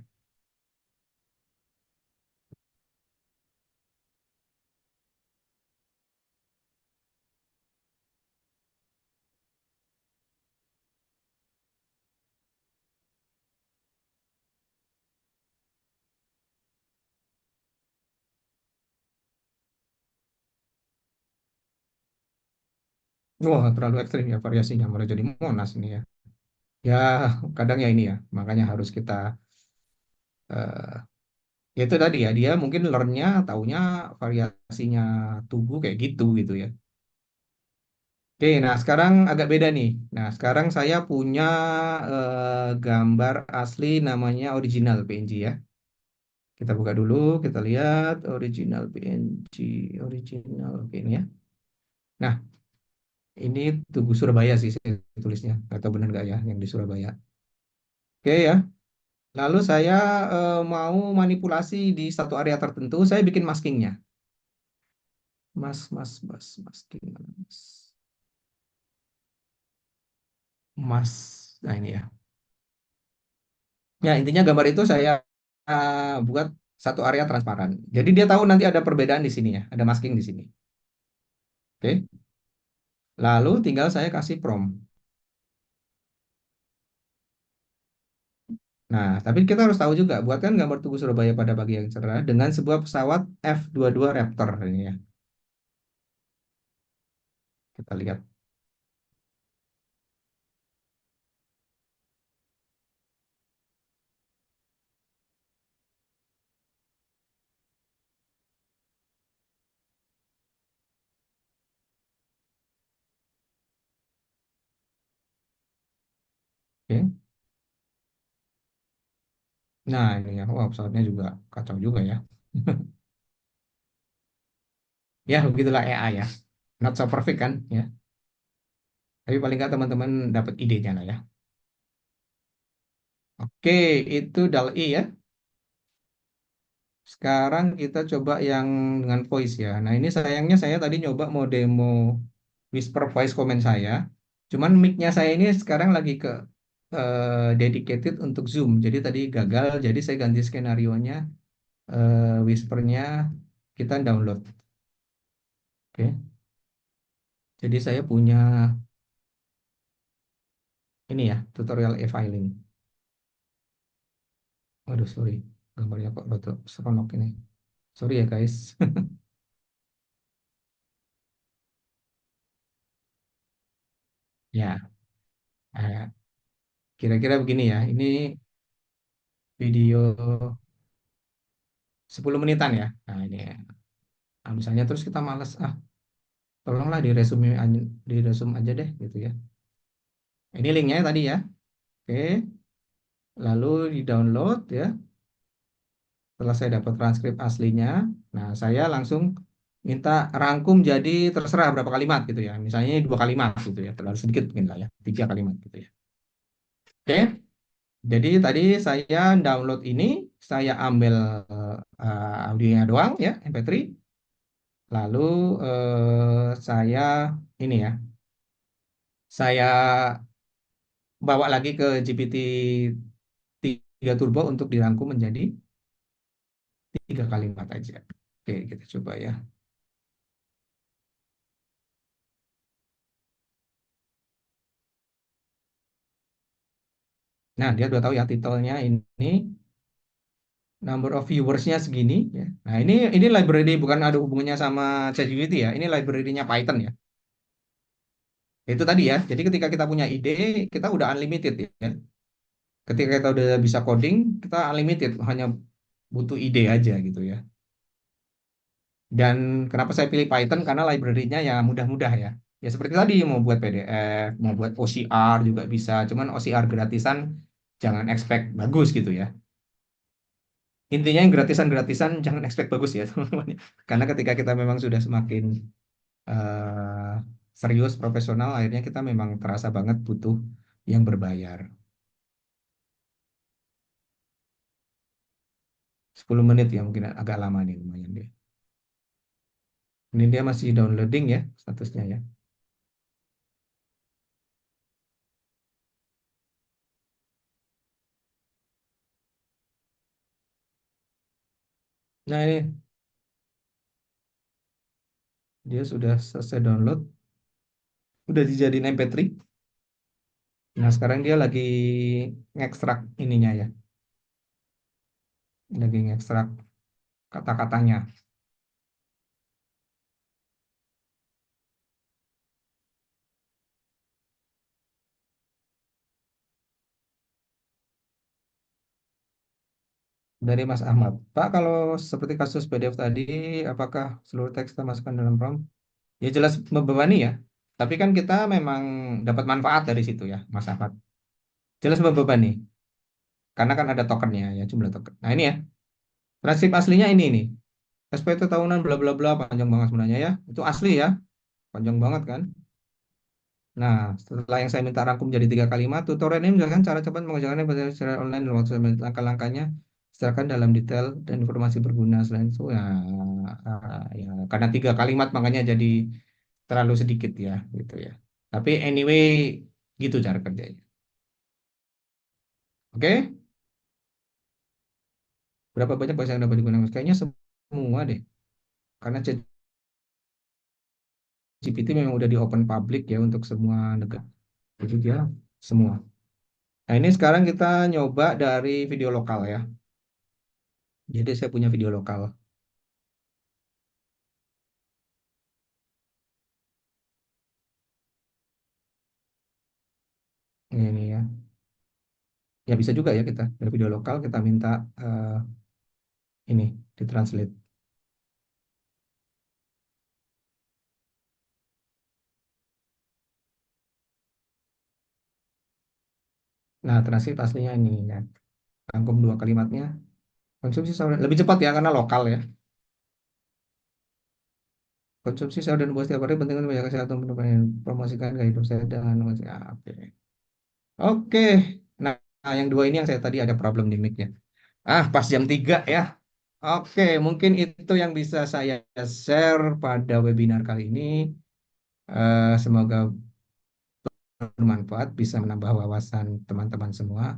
Wah, terlalu ekstrim ya variasinya. Mulai jadi Monas ini ya. Ya, kadang ya ini ya. Makanya harus kita, ya itu tadi ya. Dia mungkin learn-nya, taunya variasinya tubuh kayak gitu ya. Oke, nah sekarang agak beda nih. Nah, sekarang saya punya gambar asli namanya original PNG ya. Kita buka dulu, kita lihat original PNG, original, oke ini ya. Nah, ini Tugu Surabaya sih saya tulisnya. Nggak tahu benar nggak ya yang di Surabaya. Oke ya. Lalu saya mau manipulasi di satu area tertentu, saya bikin maskingnya. Masking mana, mas. Nah ini ya. Ya, intinya gambar itu saya buat satu area transparan. Jadi dia tahu nanti ada perbedaan di sini ya, ada masking di sini. Oke. Lalu tinggal saya kasih prompt. Nah, tapi kita harus tahu juga, buatkan gambar Tugu Surabaya pada pagi yang cerah dengan sebuah pesawat F-22 Raptor ini ya. Kita lihat. Oke. Nah, ini ya. Wah, pesawatnya juga kacau juga ya. Ya, begitulah AI ya. Not so perfect kan ya. Tapi paling nggak teman-teman dapat idenya lah ya. Oke, itu DALL-E ya. Sekarang kita coba yang dengan voice ya. Nah, ini sayangnya saya tadi nyoba mau demo Whisper voice comment saya. Cuman mic-nya saya ini sekarang lagi ke dedicated untuk Zoom. Jadi tadi gagal, jadi saya ganti skenario-nya, Whisper-nya kita download. Oke. Jadi saya punya ini ya, tutorial e-filing. Waduh, sorry. Gambarnya kok betul seronok ini. Sorry ya, guys. Ya, eh, kira-kira begini ya. Ini video 10 menitan ya. Nah, ini ya. Nah, misalnya terus kita males, tolonglah di resume aja deh gitu ya. Ini linknya tadi ya. Oke, lalu di-download ya. Setelah saya dapat transkrip aslinya, nah saya langsung minta rangkum jadi terserah berapa kalimat gitu ya. Misalnya ini 2 kalimat gitu ya, terlalu sedikit mungkin lah ya, 3 kalimat gitu ya. Oke, jadi tadi saya download ini, saya ambil audionya doang ya, MP3. Lalu saya ini ya, saya bawa lagi ke GPT 3 Turbo untuk dirangkum menjadi 3 kalimat aja. Oke, kita coba ya. Nah, dia udah tahu ya titelnya ini, number of viewersnya segini ya. Nah, ini library bukan ada hubungannya sama ChatGPT ya. Ini library-nya Python ya. Itu tadi ya. Jadi ketika kita punya ide, kita udah unlimited ya. Ketika kita udah bisa coding, kita unlimited, hanya butuh ide aja gitu ya. Dan kenapa saya pilih Python? Karena library-nya ya mudah-mudah ya. Ya seperti tadi, mau buat PDF, mau buat OCR juga bisa. Cuman OCR gratisan jangan expect bagus gitu ya. Intinya yang gratisan-gratisan jangan expect bagus ya teman-teman. Karena ketika kita memang sudah semakin eh, serius, profesional, akhirnya kita memang terasa banget butuh yang berbayar. 10 menit ya mungkin agak lama nih lumayan deh. Ini dia masih downloading ya statusnya ya. Nah ini dia sudah selesai download, udah dijadiin MP3. Nah sekarang dia lagi ngekstrak ininya ya, lagi ngekstrak kata-katanya. Dari Mas Ahmad. Pak, kalau seperti kasus PDF tadi, apakah seluruh teks kita masukkan dalam prompt? Ya jelas membebani ya. Tapi kan kita memang dapat manfaat dari situ ya, Mas Ahmad. Jelas membebani. Karena kan ada tokennya ya, jumlah token. Nah ini ya, transkrip aslinya ini nih. SPT tahunan bla bla bla panjang banget sebenarnya ya. Itu asli ya, panjang banget kan. Nah, setelah yang saya minta rangkum jadi 3 kalimat, tutorial ini menjelaskan cara cepat mengerjakannya secara online dalam waktu 9 menit. Langkah-langkahnya serahkan dalam detail dan informasi berguna. Selain itu ya, ya karena 3 kalimat makanya jadi terlalu sedikit ya, gitu ya. Tapi anyway, gitu cara kerjanya. Oke, berapa banyak bahasa yang dapat digunakan? Kayaknya semua deh, karena ChatGPT memang udah di open public ya untuk semua negara. Jadi dia semua. Nah, ini sekarang kita nyoba dari video lokal ya. Jadi saya punya video lokal. Ini ya. Ya bisa juga ya kita dari video lokal kita minta ini ditranslate. Nah, translate aslinya ini ya. Rangkum 2 kalimatnya. Konsumsi saudara lebih cepat ya karena lokal ya. Konsumsi saudara dan buah setiap hari penting untuk menjaga kesehatan promosikan gaya hidup sehat dan oke. Oke. Nah, yang dua ini yang saya tadi ada problem di mic-nya. Pas jam 3 ya. Oke, mungkin itu yang bisa saya share pada webinar kali ini. Semoga bermanfaat, bisa menambah wawasan teman-teman semua.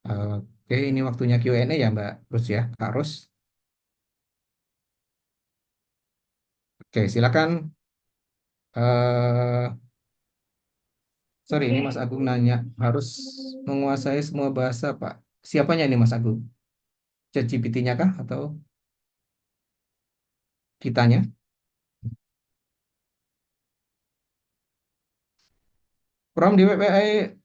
Oke, ini waktunya Q&A ya Mbak Rus ya, Kak Rus. Oke, silakan. eh Sorry, ini Mas Agung nanya, harus menguasai semua bahasa, Pak. Siapanya ini Mas Agung? ChatGPT-nya kah atau kitanya? From di web AI,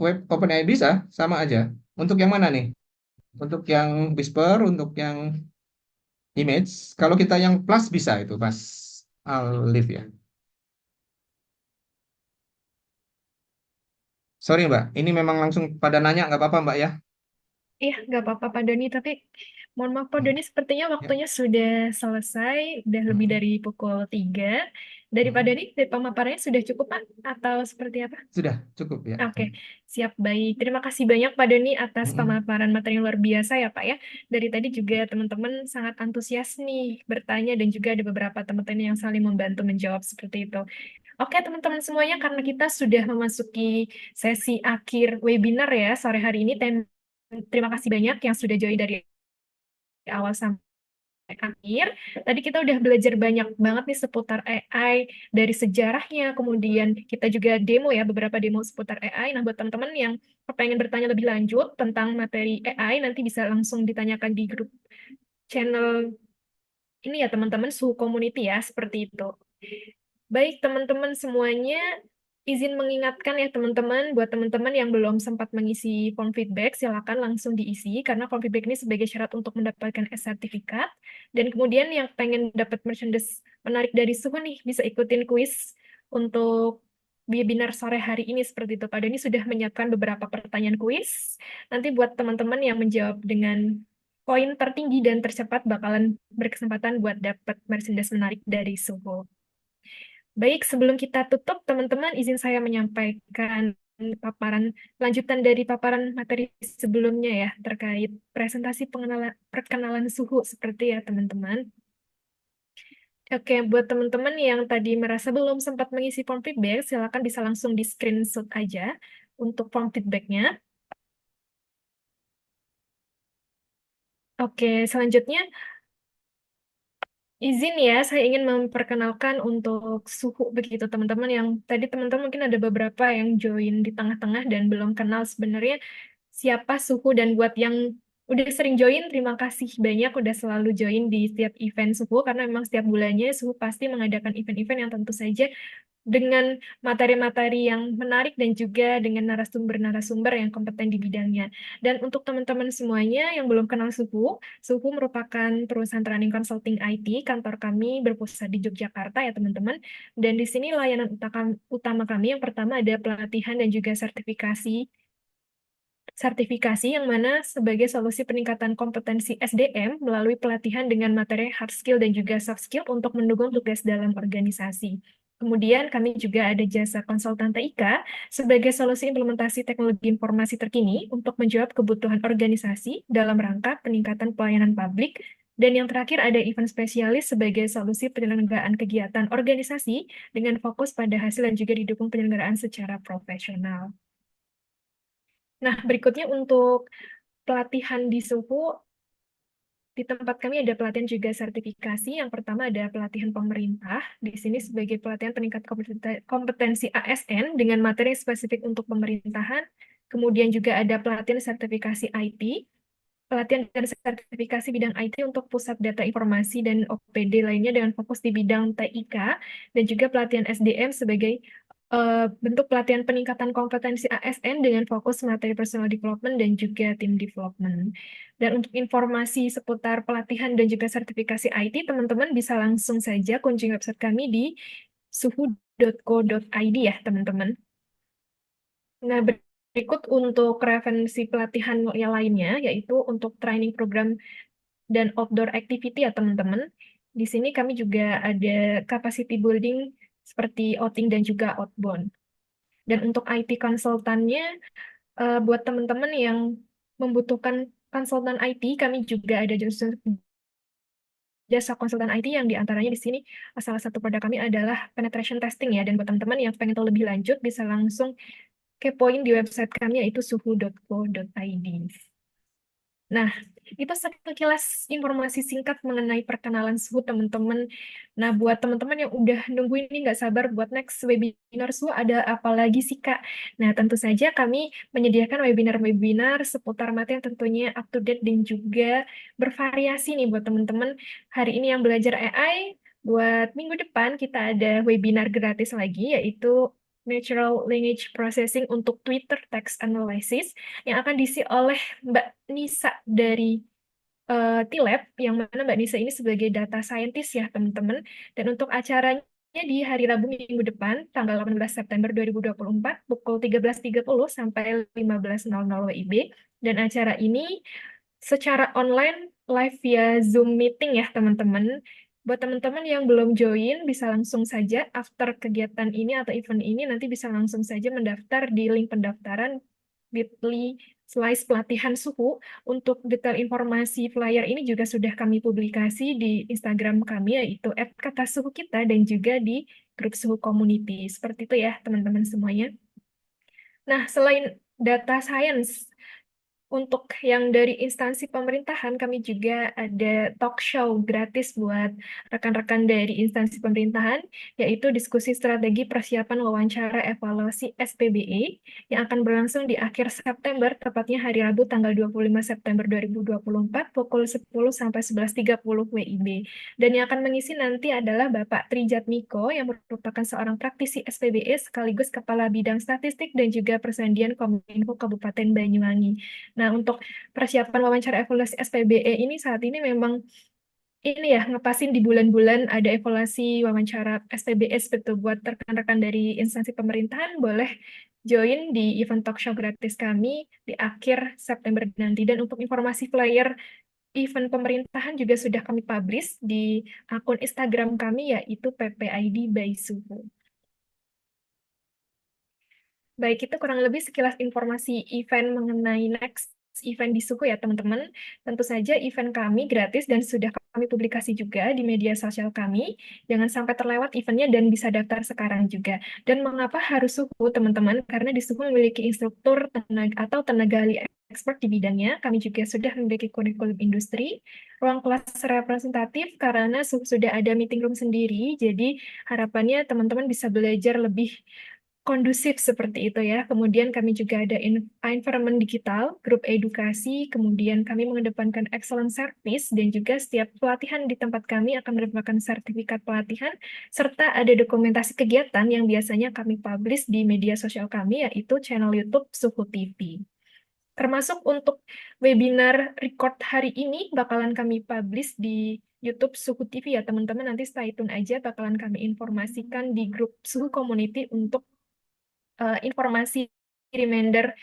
web OpenAI bisa, sama aja. Untuk yang mana nih? Untuk yang Whisper, untuk yang image. Kalau kita yang plus bisa itu, Mas Alif ya. Sorry Mbak, ini memang langsung pada nanya, nggak apa-apa Mbak ya? Iya, nggak apa-apa Pak Doni, tapi mohon maaf Pak Hmm. Doni, sepertinya Ya. waktunya sudah selesai, udah lebih Hmm. dari pukul 3. Dari Pak Hmm. Doni, dari pemaparannya sudah cukup Pak? Atau seperti apa? Sudah cukup ya. Oke, siap baik. Terima kasih banyak Pak Doni atas Hmm. pemaparan materi yang luar biasa ya Pak ya. Dari tadi juga teman-teman sangat antusias nih bertanya dan juga ada beberapa teman-teman yang saling membantu menjawab seperti itu. Oke teman-teman semuanya, karena kita sudah memasuki sesi akhir webinar ya sore hari ini. Terima kasih banyak yang sudah join dari awal sampai akhir. Tadi kita udah belajar banyak banget nih seputar AI, dari sejarahnya, kemudian kita juga demo ya, beberapa demo seputar AI. Nah, buat teman-teman yang pengen bertanya lebih lanjut tentang materi AI, nanti bisa langsung ditanyakan di grup channel ini ya teman-teman, Suhu Community ya, seperti itu. Baik teman-teman semuanya, izin mengingatkan ya teman-teman, buat teman-teman yang belum sempat mengisi form feedback, silakan langsung diisi, karena form feedback ini sebagai syarat untuk mendapatkan sertifikat. Dan kemudian yang pengen dapat merchandise menarik dari Suhu nih, bisa ikutin kuis untuk webinar sore hari ini seperti itu. Pak Doni sudah menyiapkan beberapa pertanyaan kuis. Nanti buat teman-teman yang menjawab dengan poin tertinggi dan tercepat bakalan berkesempatan buat dapat merchandise menarik dari Suhu. Baik, sebelum kita tutup, teman-teman, izin saya menyampaikan paparan lanjutan dari paparan materi sebelumnya ya, terkait presentasi perkenalan suhu seperti ya, teman-teman. Oke, buat teman-teman yang tadi merasa belum sempat mengisi form feedback, silakan bisa langsung di screenshot aja untuk form feedbacknya. Oke, selanjutnya izin ya, saya ingin memperkenalkan untuk suhu begitu teman-teman, yang tadi teman-teman mungkin ada beberapa yang join di tengah-tengah dan belum kenal sebenarnya siapa suhu, dan buat yang udah sering join, terima kasih banyak udah selalu join di setiap event suhu, karena memang setiap bulannya suhu pasti mengadakan event-event yang tentu saja dengan materi-materi yang menarik dan juga dengan narasumber-narasumber yang kompeten di bidangnya. Dan untuk teman-teman semuanya yang belum kenal Suhu, Suhu merupakan perusahaan training consulting IT. Kantor kami berpusat di Yogyakarta ya teman-teman. Dan di sini layanan utama kami yang pertama ada pelatihan dan juga sertifikasi yang mana sebagai solusi peningkatan kompetensi SDM melalui pelatihan dengan materi hard skill dan juga soft skill untuk mendukung tugas dalam organisasi. Kemudian kami juga ada jasa konsultan TIK sebagai solusi implementasi teknologi informasi terkini untuk menjawab kebutuhan organisasi dalam rangka peningkatan pelayanan publik. Dan yang terakhir ada event spesialis sebagai solusi penyelenggaraan kegiatan organisasi dengan fokus pada hasil dan juga didukung penyelenggaraan secara profesional. Nah, berikutnya untuk pelatihan di Suhu, di tempat kami ada pelatihan juga sertifikasi. Yang pertama ada pelatihan pemerintah. Di sini sebagai pelatihan peningkat kompetensi ASN dengan materi spesifik untuk pemerintahan. Kemudian juga ada pelatihan sertifikasi IT, pelatihan dan sertifikasi bidang IT untuk pusat data informasi dan OPD lainnya dengan fokus di bidang TIK, dan juga pelatihan SDM sebagai bentuk pelatihan peningkatan kompetensi ASN dengan fokus materi personal development dan juga team development. Dan untuk informasi seputar pelatihan dan juga sertifikasi IT, teman-teman bisa langsung saja kunjungi website kami di suhu.co.id ya, teman-teman. Nah, berikut untuk referensi pelatihan yang lainnya, yaitu untuk training program dan outdoor activity ya, teman-teman. Di sini kami juga ada capacity building seperti outing dan juga outbound. Dan untuk IT konsultannya, buat teman-teman yang membutuhkan konsultan IT, kami juga ada jasa konsultan IT yang diantaranya di sini salah satu produk kami adalah penetration testing ya. Dan buat teman-teman yang pengen tahu lebih lanjut bisa langsung kepoin di website kami yaitu suhu.co.id. Nah, itu sekilas informasi singkat mengenai perkenalan suhu teman-teman. Nah, buat teman-teman yang udah nungguin ini nggak sabar buat next webinar suhu ada apa lagi sih, Kak? Nah, tentu saja kami menyediakan webinar-webinar seputar materi yang tentunya up to date dan juga bervariasi nih buat teman-teman. Hari ini yang belajar AI, buat minggu depan kita ada webinar gratis lagi yaitu Natural Language Processing untuk Twitter Text Analysis yang akan diisi oleh Mbak Nisa dari T-Lab, yang mana Mbak Nisa ini sebagai data scientist ya teman-teman. Dan untuk acaranya di hari Rabu minggu depan, tanggal 18 September 2024, pukul 13.30 sampai 15.00 WIB. Dan acara ini secara online live via Zoom meeting ya teman-teman. Buat teman-teman yang belum join, bisa langsung saja after kegiatan ini atau event ini, nanti bisa langsung saja mendaftar di link pendaftaran bit.ly/slice pelatihan suhu. Untuk detail informasi flyer ini juga sudah kami publikasi di Instagram kami, yaitu @katasuhukita dan juga di grup suhu community. Seperti itu ya teman-teman semuanya. Nah, selain data science, untuk yang dari instansi pemerintahan, kami juga ada talk show gratis buat rekan-rekan dari instansi pemerintahan, yaitu diskusi strategi persiapan wawancara evaluasi SPBE yang akan berlangsung di akhir September, tepatnya hari Rabu tanggal 25 September 2024, pukul 10 sampai 11.30 WIB. Dan yang akan mengisi nanti adalah Bapak Trijatmiko, yang merupakan seorang praktisi SPBE sekaligus Kepala Bidang Statistik dan juga Persendian Kominfo Kabupaten Banyuwangi. Nah, untuk persiapan wawancara evaluasi SPBE ini saat ini memang ini ya, ngepasin di bulan-bulan ada evaluasi wawancara SPBE seperti itu. Buat rekan-rekan dari instansi pemerintahan boleh join di event talk show gratis kami di akhir September nanti. Dan untuk informasi flyer event pemerintahan juga sudah kami publish di akun Instagram kami yaitu PPID by Suhu. Baik, itu kurang lebih sekilas informasi event mengenai next event di Suku ya teman-teman. Tentu saja event kami gratis dan sudah kami publikasi juga di media sosial kami. Jangan sampai terlewat eventnya dan bisa daftar sekarang juga. Dan mengapa harus Suku teman-teman? Karena di Suku memiliki instruktur tenaga atau tenaga ahli expert di bidangnya. Kami juga sudah memiliki kurikulum industri, ruang kelas representatif karena sudah ada meeting room sendiri. Jadi harapannya teman-teman bisa belajar lebih kondusif seperti itu ya. Kemudian kami juga ada environment digital, grup edukasi, kemudian kami mengedepankan excellent service dan juga setiap pelatihan di tempat kami akan mendapatkan sertifikat pelatihan serta ada dokumentasi kegiatan yang biasanya kami publish di media sosial kami yaitu channel YouTube Suhu TV. Termasuk untuk webinar record hari ini bakalan kami publish di YouTube Suhu TV ya teman-teman, nanti stay tune aja bakalan kami informasikan di grup Suhu Community untuk informasi reminder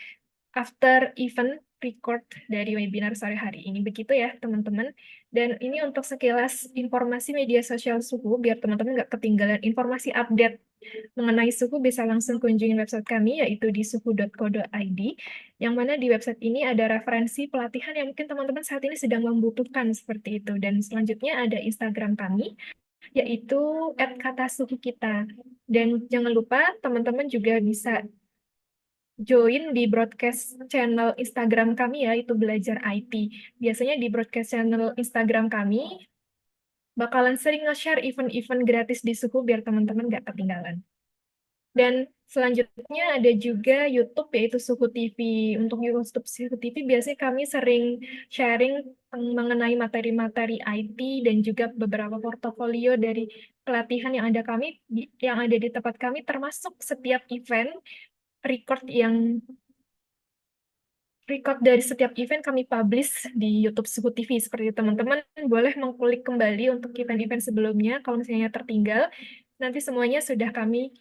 after event record dari webinar sore hari ini. Begitu ya, teman-teman. Dan ini untuk sekilas informasi media sosial Suhu, biar teman-teman nggak ketinggalan informasi update mengenai Suhu, bisa langsung kunjungi website kami, yaitu di suhu.co.id, yang mana di website ini ada referensi pelatihan yang mungkin teman-teman saat ini sedang membutuhkan seperti itu. Dan selanjutnya ada Instagram kami, yaitu @katasuhukita. Dan jangan lupa teman-teman juga bisa join di broadcast channel Instagram kami ya, itu Belajar IT. Biasanya di broadcast channel Instagram kami bakalan sering nge-share event-event gratis di Suhu biar teman-teman nggak ketinggalan. Dan selanjutnya ada juga YouTube yaitu Suhu TV. Untuk YouTube Suhu TV biasanya kami sering sharing mengenai materi-materi IT dan juga beberapa portofolio dari pelatihan yang ada di tempat kami termasuk setiap event record dari setiap event kami publish di YouTube Suhu TV. Seperti itu, teman-teman boleh mengklik kembali untuk event-event sebelumnya. Kalau misalnya tertinggal, nanti semuanya sudah kami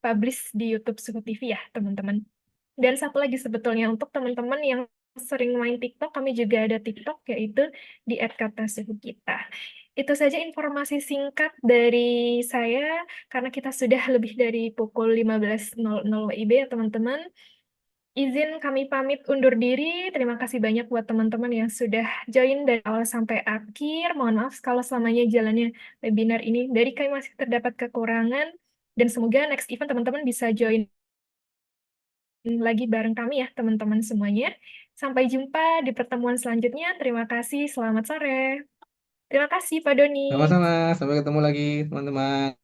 publish di YouTube Suhu TV ya, teman-teman. Dan satu lagi sebetulnya untuk teman-teman yang sering main TikTok, kami juga ada TikTok yaitu di @katasuhukita. Itu saja informasi singkat dari saya karena kita sudah lebih dari pukul 15.00 WIB ya teman-teman. izin kami pamit undur diri. Terima kasih banyak buat teman-teman yang sudah join dari awal sampai akhir. Mohon maaf kalau selamanya jalannya webinar ini dari kami masih terdapat kekurangan. Dan semoga next event teman-teman bisa join lagi bareng kami ya teman-teman semuanya. Sampai jumpa di pertemuan selanjutnya. Terima kasih. Selamat sore. Terima kasih Pak Doni. Sama-sama, sampai ketemu lagi teman-teman.